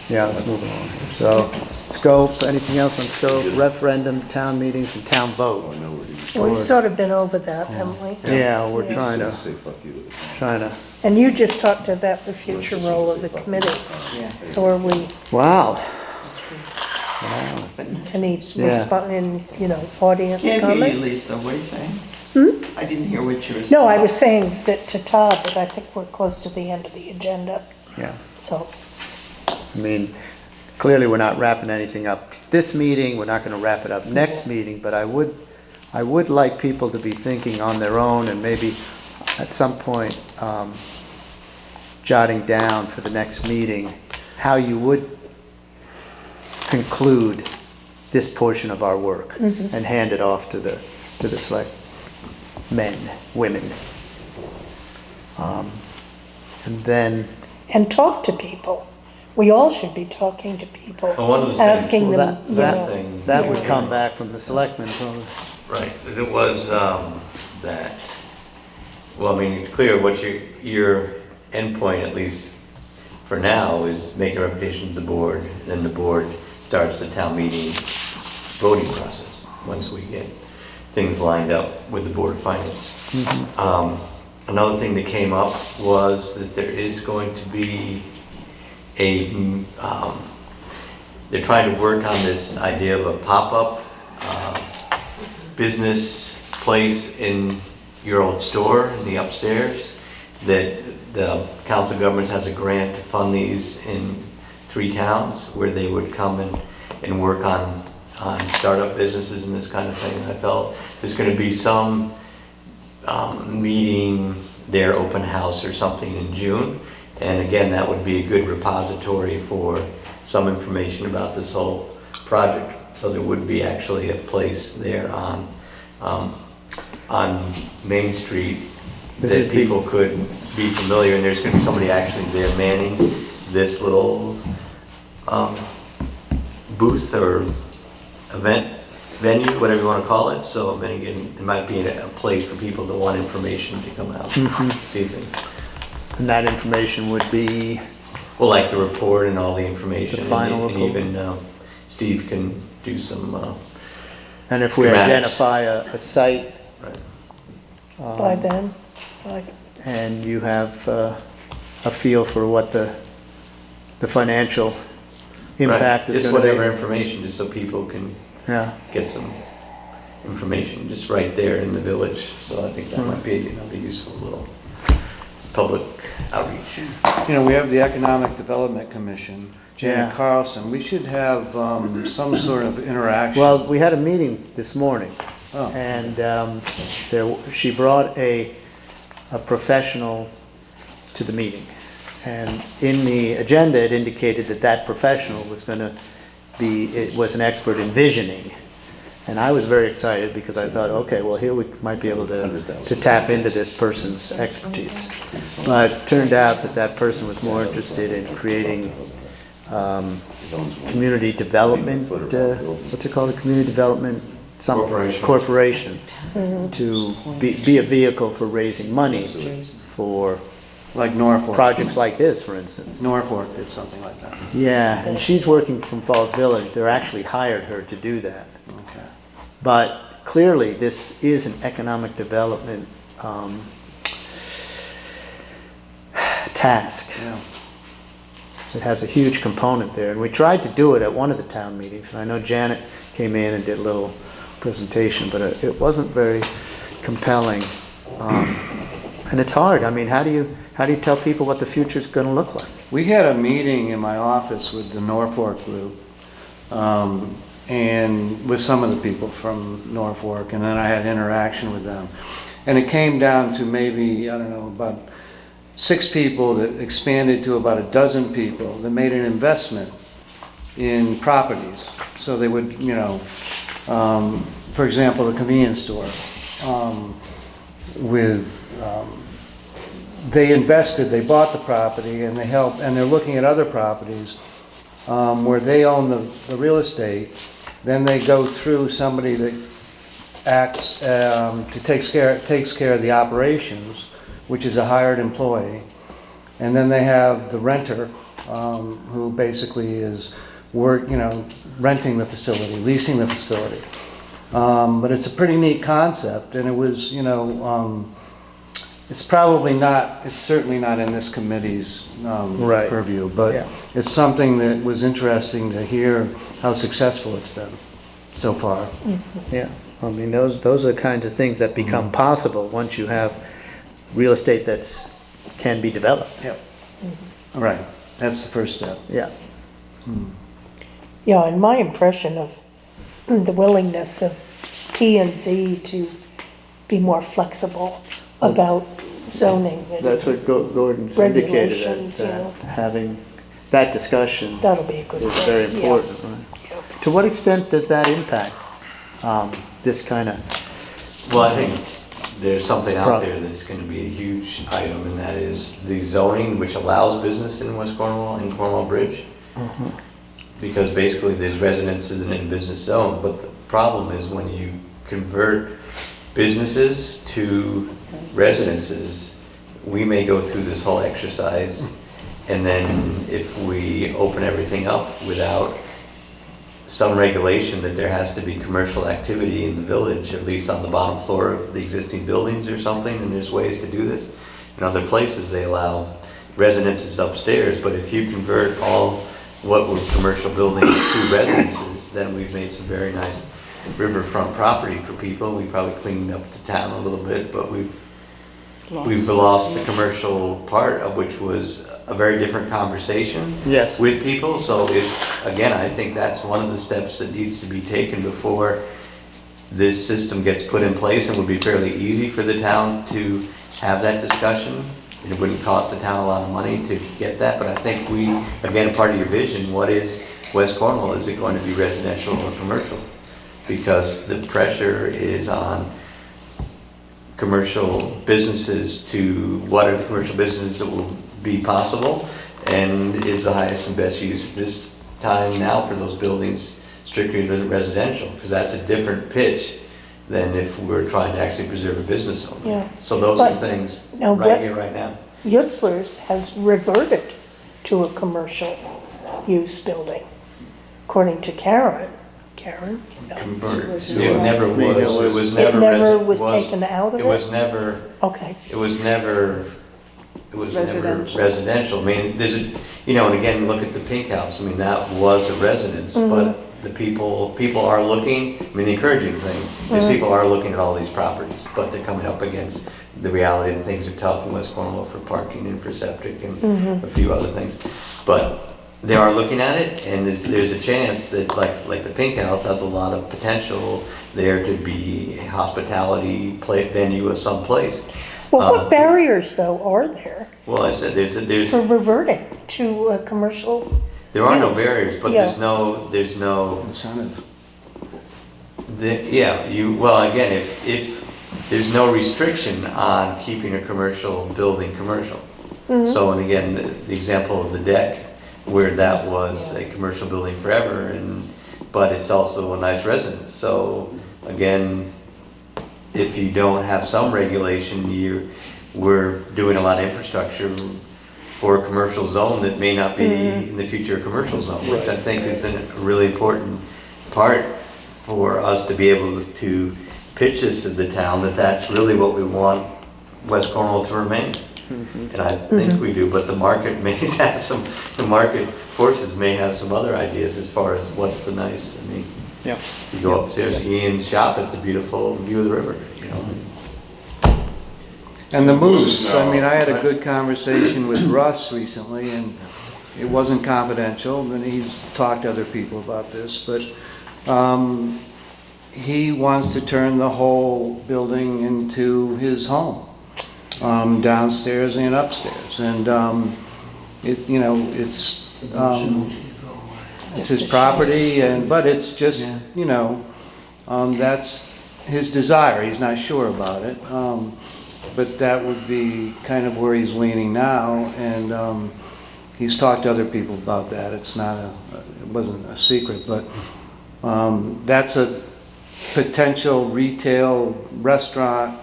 Yeah, let's move along. So, scope, anything else on scope? Referendum, town meetings, and town vote. I know where he We've sort of been over that, haven't we? Yeah, we're Yeah. trying to, say fuck you. And you just talked about the future role of the committee. So are we, wow. any Yeah. audience Can't hear you, comment? Lisa, what are you saying? I I didn't hear what you were saying. No, I was saying that to Todd, that I think we're close to the end of the agenda, Yeah. so. I mean, clearly, we're not wrapping anything up this meeting, we're not gonna wrap it up next meeting, but I would like people to be thinking on their own and maybe at some point, jotting down for the next meeting, how you would conclude this portion of our work and hand it off to the select men, women. And then, And talk to people. We all should be talking to people, Well, one of the things- asking well, them, you know. that would come back from the selectmen, probably. Right, it was that, well, I mean, it's clear what your endpoint, at least for now, is make a recommendation to the board, then the board starts the town meeting voting process, once we get things lined up with the board of finance. Another thing that came up was that there is going to be they're trying to work on this idea of a pop-up business place in your old store in the upstairs, that the Council of Governments has a grant to fund these in 3 towns where they would come and work on startup businesses and this kind of thing. I felt there's going to be some meeting there, open house or something in June. And again, that would be a good repository for some information about this whole project. So there would be actually a place there on Main Street that people could be familiar, and there's going to be somebody actually there manning this little booth or event venue, whatever you want to call it. So then again, it might be a place for people that want information to come out, see things. And that information would be, Well, like the report and all the information. The final and report. even Steve can do some, and if we Schematics. identify a site, By then, like, and you have a feel for what the financial impact is just going to whatever be. information, just so people can Yeah, get some information just right there in the village. So I think that might be another useful little public outreach. You know, we have the Economic Development Commission, Yeah. Janet Carlson. We should have some sort of interaction. well, we had a meeting this morning, Oh. and she brought a professional to the meeting. And in the agenda, it indicated that professional was going to was an expert in visioning. And I was very excited because I thought, okay, well, here we might be able to tap into this person's expertise. But it turned out that person was more interested in creating community development, what's it called, a community development something, corporation, to be a vehicle for raising money for Like Norfolk. projects like this, for instance. Norfolk did something like that. Yeah, and she's working from Falls Village. They're actually hired her to do that. Okay. But clearly, this is an economic development task. Yeah. It has a huge component there. And we tried to do it at one of the town meetings. And I know Janet came in and did a little presentation, but it wasn't very compelling. And it's hard. I mean, how do you tell people what the future's going to look like? We had a meeting in my office with the Norfolk group, and with some of the people from Norfolk, and then I had interaction with them. And it came down to maybe, I don't know, about 6 people that expanded to about 12 people that made an investment in properties. So they would, you know, for example, the convenience store, they invested, they bought the property, and they're looking at other properties where they own the real estate. Then they go through somebody that acts, takes care of the operations, which is a hired employee. And then they have the renter, who basically is renting the facility, leasing the facility. But it's a pretty neat concept, and it was, it's certainly not in this committee's Right. purview, but Yeah. it's something that was interesting to hear how successful it's been so far. Yeah. I mean, those are the kinds of things that become possible once you have real estate can be developed. Yep. Right, that's the first step. Yeah. Yeah, and my impression of the willingness of P and Z to be more flexible about zoning. and That's what Gordon's indicated, Regulations, that having that discussion That'll be a good is thing. very yeah. important, right? To what extent does that impact this kind of, Well, I think there's something out Pro- there that's going to be a huge item, and that is the zoning which allows business in West Cornwall, in Cornwall Bridge. Because basically there's residences in a business zone, but the problem is when you convert businesses to residences, we may go through this whole exercise, and then if we open everything up without some regulation that there has to be commercial activity in the village, at least on the bottom floor of the existing buildings or something, and there's ways to do this. In other places, they allow residences upstairs, but if you convert all what were commercial buildings to residences, then we've made some very nice riverfront property for people. We probably cleaned up the town a little bit, but we've lost the commercial part, of which was a very different conversation Yes. with people. So again, I think that's one of the steps that needs to be taken before this system gets put in place, and would be fairly easy for the town to have that discussion. It wouldn't cost the town a lot of money to get that, but I think again, part of your vision, what is West Cornwall? Is it going to be residential or commercial? Because the pressure is on commercial businesses what are the commercial businesses that will be possible, and is the highest and best use at this time now for those buildings strictly residential, because that's a different pitch than if we're trying to actually preserve a business zone. Yeah. So those are But- things Now, right here, right now. Yutzler's has reverted to a commercial use building, according to Karen. Karen? No. Convert. Yeah. It never was, it was It never. never resi- was taken out of It was it? never, Okay, it was never Residential. residential. I mean, and again, look at the Pink House, I mean, that was a residence, but the people are looking, I mean, the encouraging thing is people are looking at all these properties, but they're coming up against the reality that things are tough in West Cornwall for parking and for septic and a few other things. But they are looking at it, and there's a chance that, like the Pink House has a lot of potential there to be a hospitality venue of some place. well, what barriers though are there Well, I said, there's for reverting to a commercial? there are no Yes. barriers, but Yeah. there's no, Incentive. again, if there's no restriction on keeping a commercial building commercial. So, and again, the example of the deck, where that was a commercial building forever, but it's also a nice residence. So, again, if you don't have some regulation, we're doing a lot of infrastructure for a commercial zone that may not be in the future a commercial zone, which I think is a really important part for us to be able to pitch this to the town, that that's really what we want West Cornwall to remain. And I think we do, but the market may have the market forces may have some other ideas as far as what's the nice, I mean, yeah. you go upstairs to Ian's shop, it's a beautiful view of the river, And the moose, No. I mean, I had a good conversation with Russ recently, and it wasn't confidential, and he's talked to other people about this, but he wants to turn the whole building into his home, downstairs and upstairs, and it's his property, but it's just, that's his desire, he's not sure about it. But that would be kind of where he's leaning now, and he's talked to other people about that. It's not it wasn't a secret, but that's a potential retail restaurant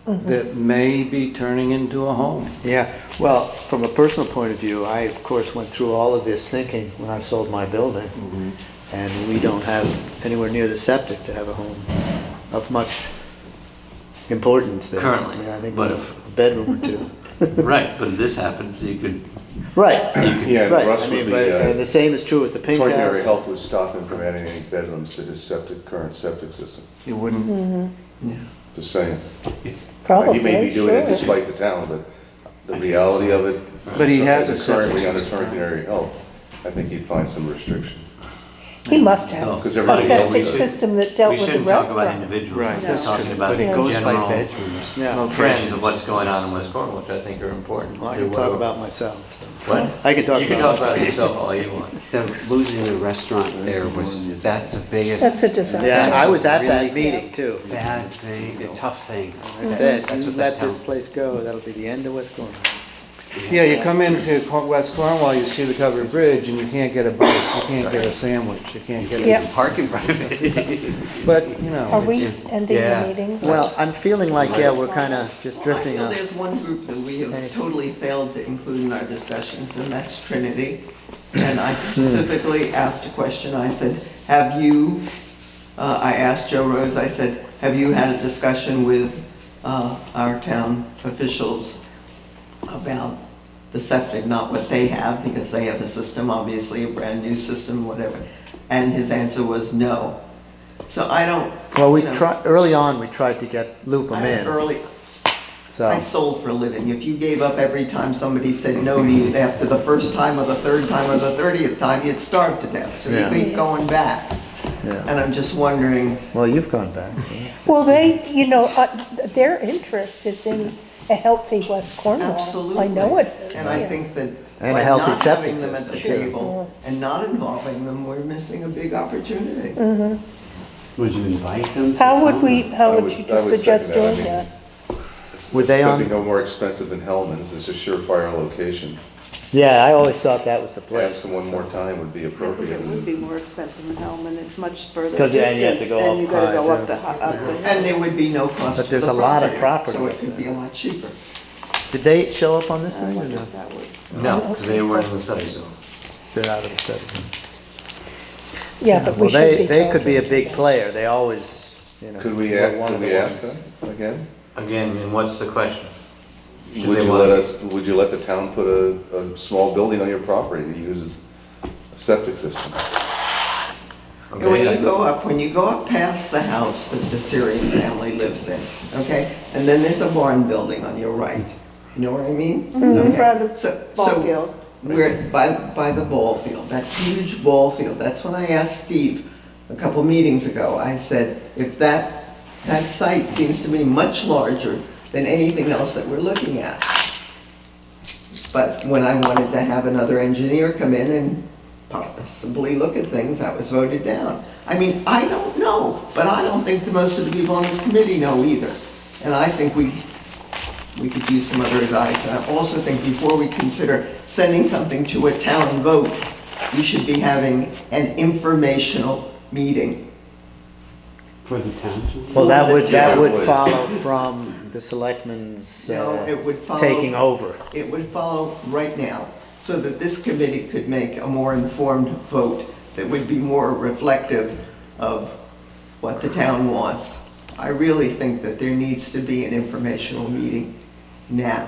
that may be turning into a home. Yeah, well, from a personal point of view, I of course went through all of this thinking when I sold my building, and we don't have anywhere near the septic to have a home of much importance there. Currently, I mean, I think but a bedroom or two. Right, but if this happens, you could, Right, Yeah, right. Russ I would mean, be, but the same is true with the pink Ordinary house. health would stop him from adding any bedrooms to his current septic system. You wouldn't, Just saying. Probably, He may be doing it sure. despite the town, but the reality of it. But he has as a currently septic under ordinary health, I think you'd find some restrictions. He must have Because a everybody else septic does. system that dealt we with the shouldn't talk about restaurant. individuals. Right. We're just talking about But it goes by general bedrooms. Yeah. trends of what's going on in West Cornwall, which I think are important. Well, I to can what- talk about myself, so. What? I can talk You can about talk about myself. yourself all you want. Losing the restaurant there that's the biggest. That's a disaster. Yeah, I was at Really that meeting too. Bad thing, a tough thing. I said, That's you what that let this town- place go, that'll be the end of West Cornwall. yeah, you come into West Cornwall, you see the covered bridge, and you can't get a bite, you can't get a sandwich, you can't get Yeah. a, Park in front of it. but, you know. Are we it's- ending Yeah. the meeting? Well, I'm feeling like, yeah, we're kind of just drifting Well, I on. feel there's one group that we have totally failed to include in our discussions, and that's Trinity. And I specifically asked a question, I said, have you, I asked Joe Rose, I said, have you had a discussion with our town officials about the septic, not what they have, because they have a system, obviously, a brand-new system, whatever. And his answer was no. So I don't, Well, we you know, tried, early on, we tried to loop them I in, early, I so. sold for a living. If you gave up every time somebody said no to you, after the first time or the third time or the 30th time, you'd starve to death. So you Yeah. keep going back. Yeah. And I'm just wondering, Well, you've gone back. so that's- Well, their interest is in a healthy West Cornwall. absolutely. I know it is, And I yeah. think that And a by healthy not septic having them at the system, too. table and not involving them, we're missing a big opportunity. Would you invite them? to How would come? we, how I would would- you I would suggest second that. I doing mean, that? Were It's they gonna be on- no more expensive than Hellman's, it's a surefire location. Yeah, I always thought that was the Ask place. them one more time would be I think appropriate. it would be more expensive in Hellman, it's much further 'Cause, yeah, you have to distance, go and up you gotta high, go too. up the hill. And there would be no cost But to there's the a lot of property so up it could there. be a lot cheaper. Did they show up on this I thing or wonder no? if that would. No, because they were in the study zone. They're out of the study. Yeah, but we Well, should be they could be a talking big to player. They always, you know. Could we, were one of could we the ask ones. them again? Again, and what's the question? Do Would they you want- let us, would you let the town put a small building on your property to use as a septic system? And when Okay, you go up past the house that the Syrian family lives in, okay? And then there's a barn building on your right. You know what I mean? Okay. By the So- ball so field. We're by the ball field, that huge ball field. That's when I asked Steve a couple meetings ago. I said, if that site seems to be much larger than anything else that we're looking at. But when I wanted to have another engineer come in and possibly look at things, that was voted down. I mean, I don't know, but I don't think that most of the people on this committee know either. And I think we could use some other advice. And I also think before we consider sending something to a town vote, we should be having an informational meeting. For the town? Well, that would Yeah. follow from the selectmen's No, it would follow. taking over. It would follow right now, so that this committee could make a more informed vote that would be more reflective of what the town wants. I really think that there needs to be an informational meeting now.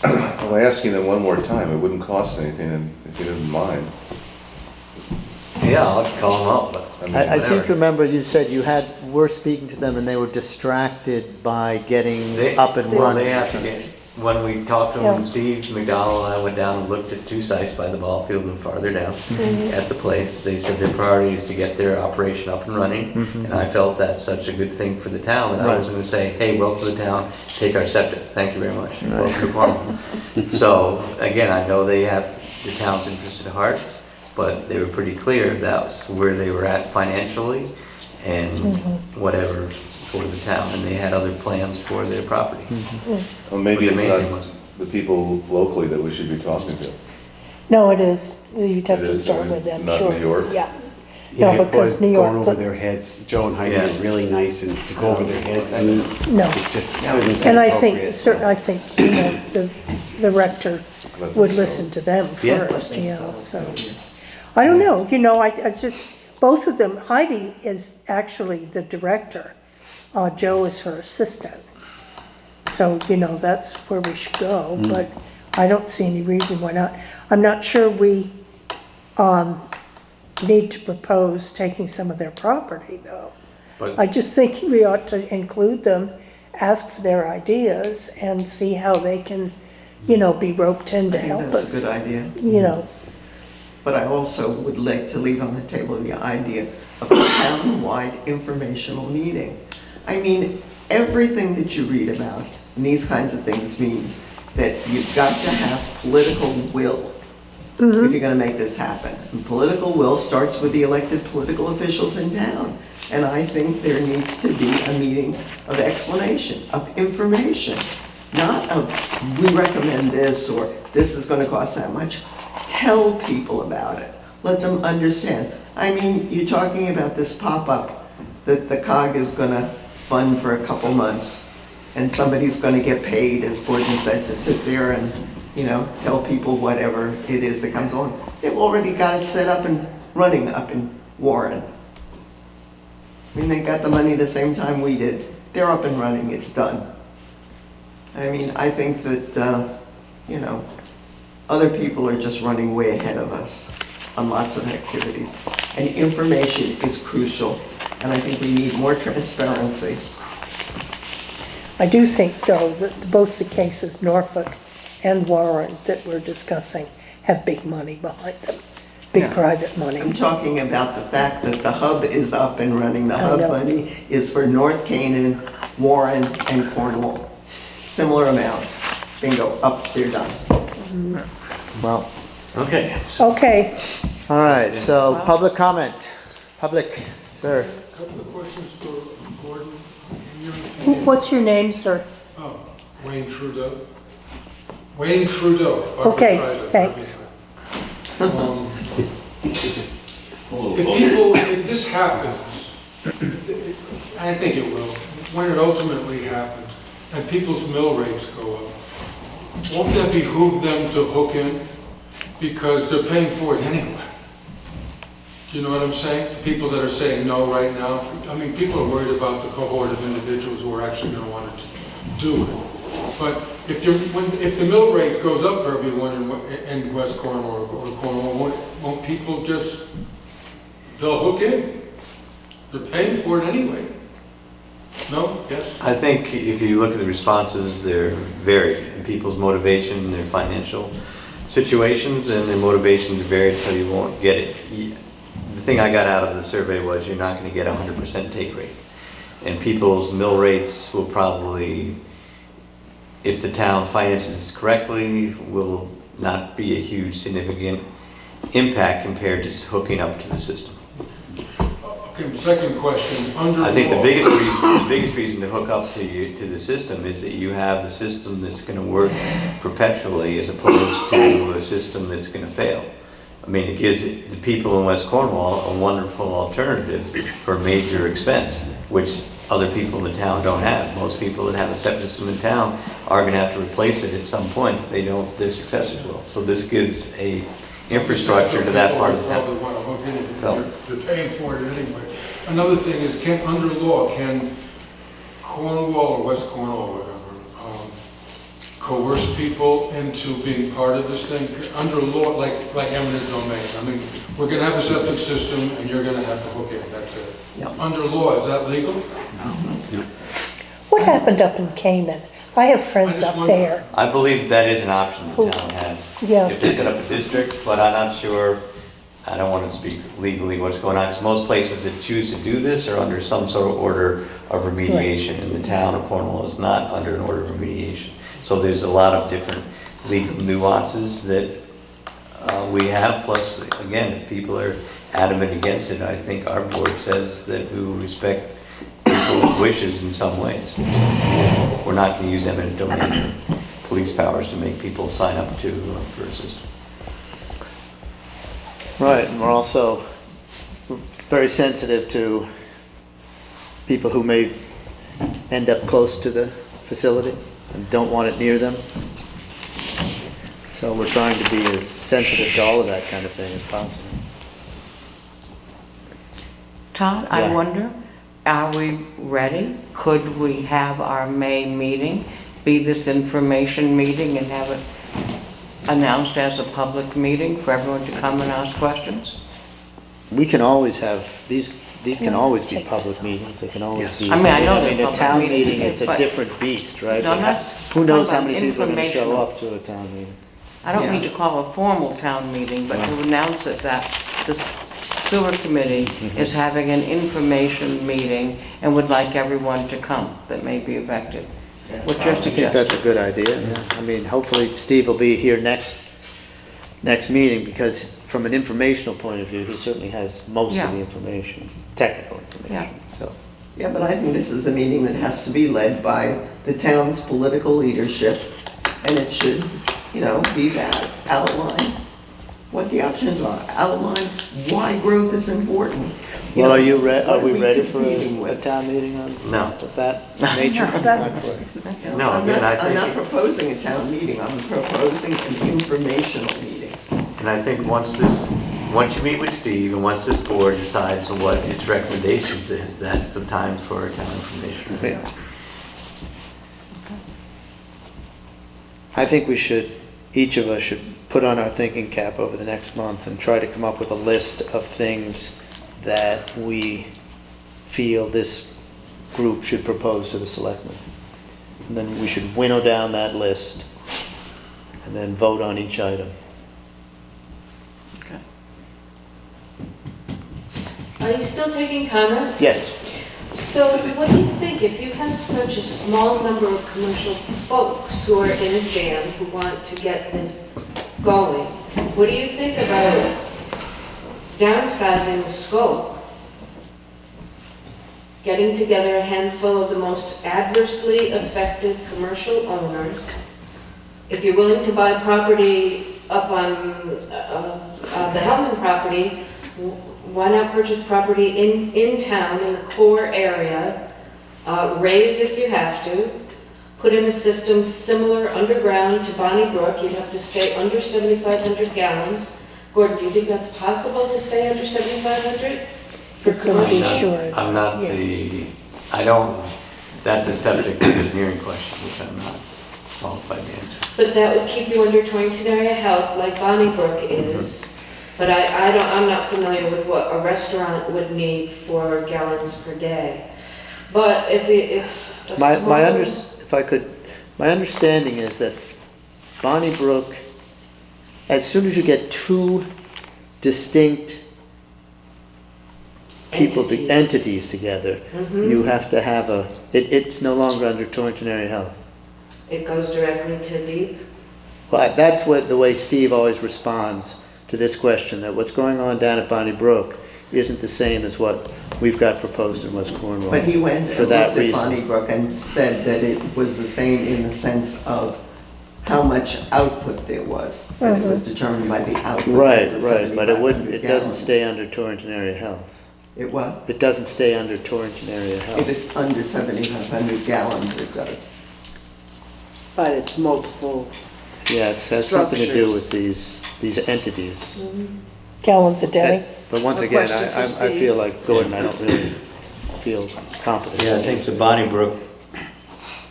Well, asking them one more time, it wouldn't cost anything, and if you didn't mind. yeah, I'll call them up, but. mean, I seem to whatever. remember you said you were speaking to them and they were distracted by getting They- up and well, running. They have to get, when we talked to them, Yeah. Steve McDonald and I went down and looked at two sites by the ball field and farther down at the place. They said their priority is to get their operation up and running. And I felt that's such a good thing for the town. And I Right. was gonna say, hey, welcome to the town, take our septic. Thank you very much. Welcome to Cornwall. So, again, I know they have the town's interest at heart, but they were pretty clear that's where they were at financially and whatever for the town, and they had other plans for their property. Well, maybe But it's the main thing not was- the people locally that we should be talking to. No, it is. You'd have It to is, start I mean, with them, not sure. New York. Yeah. Yeah, No, because or New York going over put- their heads. Joe and Heidi Yeah. are really nice and to go over their heads. I mean, No. it just doesn't seem And I appropriate. think, I think, the rector Let would them listen to them Yeah. first, so. I don't know, I just, both of them, Heidi is actually the director, Joe is her assistant. So, that's where we should go, but I don't see any reason why not. I'm not sure we, need to propose taking some of their property, though. But- I just think we ought to include them, ask for their ideas, and see how they can, be roped in to I think help that's a us, good idea. But I also would like to leave on the table the idea of a town-wide informational meeting. I mean, everything that you read about in these kinds of things means that you've got to have political will if you're gonna make this happen. And political will starts with the elected political officials in town. And I think there needs to be a meeting of explanation, of information, not of, we recommend this, or this is gonna cost that much. Tell people about it. Let them understand. I mean, you're talking about this pop-up that the COG is gonna fund for a couple months, and somebody's gonna get paid, as Gordon said, to sit there and, tell people whatever it is that comes on. They've already got it set up and running up in Warren. I mean, they got the money the same time we did. They're up and running, it's done. I mean, I think that, other people are just running way ahead of us on lots of activities. And information is crucial, and I think we need more transparency. I do think, though, that both the cases, Norfolk and Warren, that we're discussing, have big money behind them, big Yeah. private I'm money. talking about the fact that the hub is up and running. The I hub know. money is for North Canaan, Warren, and Cornwall. Similar amounts. Bingo, up, they're done. Well, Okay. Okay, all right, so public comment. Public, sir. Couple of questions for Gordon. what's your name, sir? Oh, Wayne Trudeau. Wayne Trudeau. Okay, Private, thanks. If this happens, I think it will, when it ultimately happens, and people's mill rates go up, won't that behoove them to hook in? Because they're paying for it anyway. Do you know what I'm saying? The people that are saying no right now, I mean, people are worried about the cohort of individuals who are actually going to want to do it. But if the mill rate goes up for everyone in West Cornwall or Cornwall, won't people just, they'll hook in? They're paying for it anyway. No? Yes? I think if you look at the responses, they're varied in people's motivation, their financial situations, and their motivations vary so you won't get it. The thing I got out of the survey was you're not going to get 100% take rate. And people's mill rates will probably, if the town finances this correctly, will not be a huge significant impact compared to hooking up to the system. Okay, second question, under I think the law- biggest reason to hook up to the system is that you have a system that's going to work perpetually as opposed to a system that's going to fail. I mean, it gives the people in West Cornwall a wonderful alternative for major expense, which other people in the town don't have. Most people that have a septic system in town are going to have to replace it at some point. They don't, their successors will. So this gives a infrastructure to that part of the Probably town. want to hook in it, So- they're paying for it anyway. Another thing is, under law, can Cornwall or West Cornwall, whatever, coerce people into being part of this thing? Under law, like eminent domain, I mean, we're going to have a septic system and you're going to have to hook in, that's it. Yep. Under law, is that legal? What happened up in Canaan? I have friends up there. I believe that is an option the town has. Yeah. If they set up a district, but I'm not sure, I don't want to speak legally what's going on, because most places that choose to do this are under some sort of order of remediation, and the town of Cornwall is not under an order of remediation. So there's a lot of different legal nuances that we have, plus, again, if people are adamant against it, I think our board says that we will respect people's wishes in some ways. So we're not going to use eminent domain or police powers to make people sign up for a system. Right, and we're also very sensitive to people who may end up close to the facility and don't want it near them. So we're trying to be as sensitive to all of that kind of thing as possible. Todd, I Yeah. wonder, are we ready? Could we have our May meeting be this information meeting and have it announced as a public meeting for everyone to come and ask questions? We can always have, these can always be Take this public off. meetings, they can always Yes. be. I mean, I know they're a public town meetings, meeting is a but- different beast, right? No, I'm not Who knows how talking many about people are gonna show informational. up to a town meeting? I don't mean Yeah. to call a formal town meeting, but to announce it that the sewer committee is having an information meeting and would like everyone to come that may be affected. What's your I think suggestion? that's a good idea, yeah. I mean, hopefully Steve will be here next meeting, because from an informational point of view, he certainly has most Yeah. of the information, technical information, so. Yeah, but I think this is a meeting that has to be led by the town's political leadership, and it should, be that, outline what the options are, outline why growth is important. Well, are what we ready for competing a with? town meeting on No. of that nature? Not quite. No, again, I I'm not think, proposing a town meeting, I'm proposing an informational meeting. and I think once you meet with Steve, and once this board decides what its recommendations is, that's the time for a town information. Yeah. I think each of us should put on our thinking cap over the next month and try to come up with a list of things that we feel this group should propose to the selectmen. And then we should winnow down that list and then vote on each item. Okay. Are you still taking comment? Yes. So what do you think, if you have such a small number of commercial folks who are in a jam, who want to get this going, what do you think about downsizing the scope? Getting together a handful of the most adversely affected commercial owners. If you're willing to buy property up on the Hellman property, why not purchase property in town, in the core area, raise if you have to, put in a system similar underground to Bonnie Brook. You'd have to stay under 7,500 gallons. Gordon, do you think that's possible to stay under 7,500 for It could be commercial? sure. I'm not that's a subject engineering question, which I'm not qualified to answer. But that would keep you under Torrington area health like Bonnie Brook is. But I'm not familiar with what a restaurant would need for gallons per day. But if a small- My understanding is that Bonnie Brook, as soon as you get two distinct entities together, you have to have it's no longer under Torrington Area Health. It goes directly to deep. Well, that's the way Steve always responds to this question, that what's going on down at Bonnie Brook isn't the same as what we've got proposed in West Cornwall. But he went for and that looked at reason. Bonnie Brook and said that it was the same in the sense of how much output there was. And it was determined by the output. Right, That's the right, but it 7,500 doesn't gallons. stay under Torrington Area Health. It what? It doesn't stay under Torrington Area If Health. it's under 7,500 gallons, it does. But it's multiple, Yeah, it has something to do Structures. with these entities. Gallons a day. But once A again, question for I Steve. feel like Gordon, I don't really feel confident. Yeah, I think the Bonnie Brook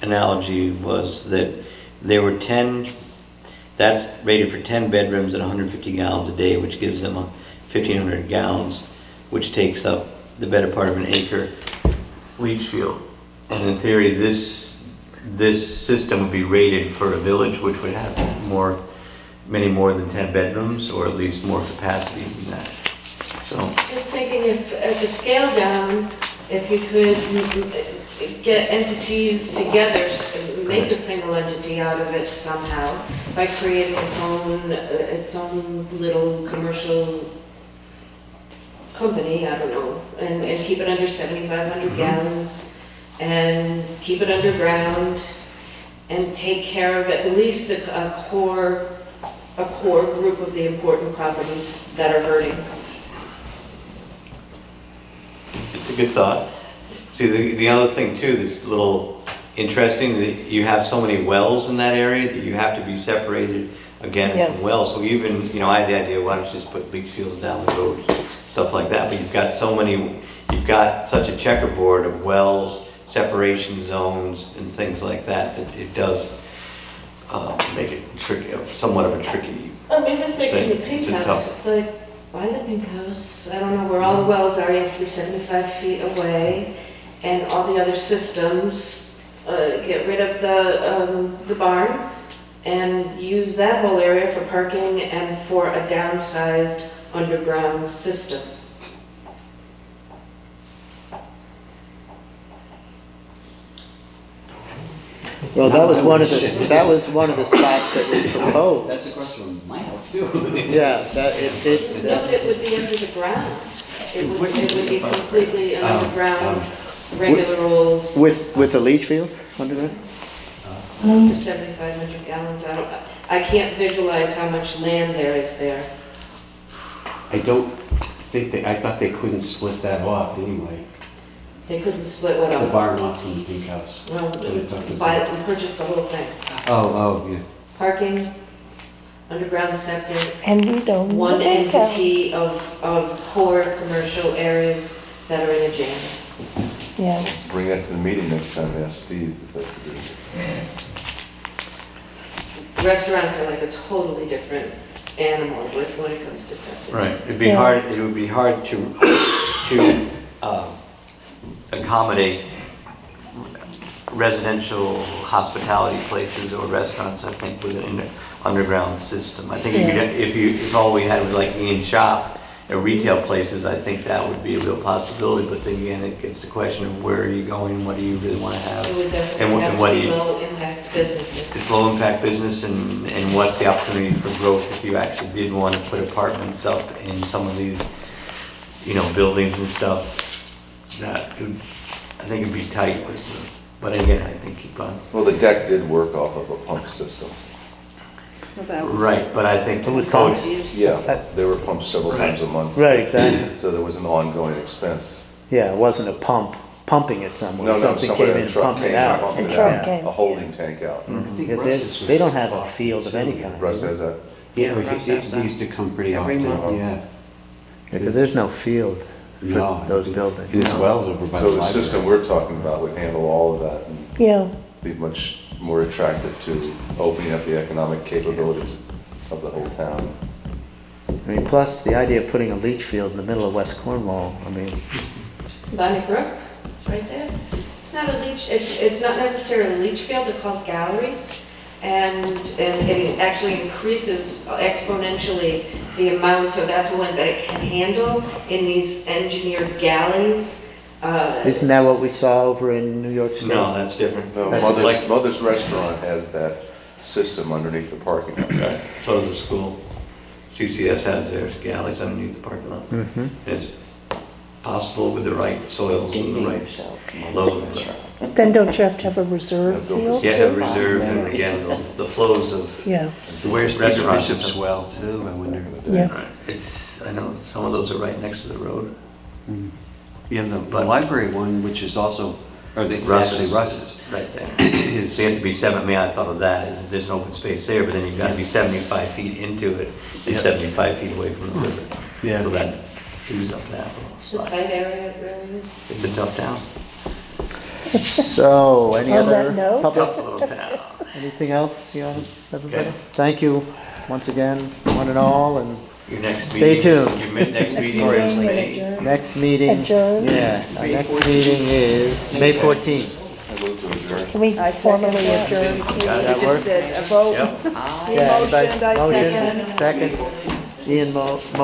analogy was that there were 10, that's rated for 10 bedrooms at 150 gallons a day, which gives them 1,500 gallons, which takes up the better part of an acre leach field. And in theory, this system would be rated for a village which would have many more than 10 bedrooms, or at least more capacity than that. So, Just thinking if, at the scale down, if you could get entities together, make a single entity out of it somehow by creating its own little commercial company, I don't know, and keep it under 7,500 gallons and keep it underground and take care of at least a core group of the important properties that are hurting. it's a good thought. See, the other thing too that's a little interesting, that you have so many wells in that area that you have to be separated again Yeah. from wells. So even, I had the idea, why don't you just put leach fields down the road, stuff like that. But you've got such a checkerboard of wells separation zones and things like that, that it does make it tricky, somewhat of a tricky. I'm even thinking the Thing. pink It's a house, tough- it's like, why the pink house? I don't know where all the wells are, you have to be 75 feet away, and all the other systems, get rid of the barn, and use that whole area for parking and for a downsized underground system. Well, that was one of the spots that was proposed. That's a question of my house too. Yeah, that, No, but it would be under the ground. It would be completely an underground, regular old. with the leach field under there? 7,500 gallons, I can't visualize how much land there is there. I don't think I thought they couldn't split that off anyway. They couldn't split what The up. barn off from the pink house. Well, buy it and purchase the whole thing. Oh, yeah. Parking, underground septic, And we don't. need one a big entity house. of poor commercial areas that are in a jam. Yeah, Bring that to the meeting next time, ask Steve if that's the Restaurants are like a totally different animal when it comes to septic. Right, it'd be Yeah. hard, it would be hard to accommodate residential hospitality places or restaurants, I think, with an underground system. I think if all we had was like Ian Shop or retail places, I think that would be a real possibility, but then again, it gets the question of where are you going, what do you really want to have? It would And definitely what- have and what to do be you- low-impact businesses. It's low impact business and what's the opportunity for growth if you actually did want to put apartments up in some of these, buildings and stuff. That would, I think it'd be tight, but again, I think keep on. Well, the deck did work off of a pump system. Right, but I think. It was pumped. Yeah, they were pumped several times a month. Right, exactly. So there was an ongoing expense. Yeah, it wasn't a pumping it somewhere. Something came in and pumped it out. pumped A it truck out. came. A holding tank out. I think Because Russ's they don't was have a off field of too. any kind. Russ has that. Yeah, Russ he has that. used to come pretty Every often, month. yeah. Because there's no field No, for those buildings. His well's over by the So the library. system we're talking about would handle all of that and yeah. be much more attractive to opening up the economic capabilities of the whole town. I mean, plus the idea of putting a leach field in the middle of West Cornwall, I mean, Bonnie Brook, it's right there. It's not a leach, it's not necessarily a leach field, they're called galleries. And it actually increases exponentially the amount of effluent that it can handle in these engineered galleys. isn't that what we saw over in New York State? No, that's different. No, That's Mother's Restaurant has that system underneath the parking lot. Right, so does the school. CCS has their galleys underneath the parking lot. Mm-hmm. It's possible with the right soils and the right load. Then don't you have to have a reserve field? Yeah, have too? reserve, and again, the flows of. Yeah, Where's Peter Restaurants. Bishop's well too, I wonder. yeah. Right, I know some of those are right next to the road. Yeah, the library one, which is also, or it's actually Russ's, Right there. is, So you have to be I thought of that as there's an open space there, but then you've got to be 75 feet into it and Yeah. 75 feet away from the river. Yeah. So that chews up that little It's a spot. tight area, it really is. It's a tough town. So, any On that other note- Tough public, little town. anything else, everybody? Okay. Thank you once again, one and all, and Your next Stay meeting. tuned. Your next meeting meeting is and May. adjourn. next meeting. Adjourn. Yeah, our next meeting is May 14th. I move to adjourn. Can we I second formally that. adjourn? Does We that work? just did a vote. Yep. He Yeah, anybody- motioned, I second. Second. Ian motioned.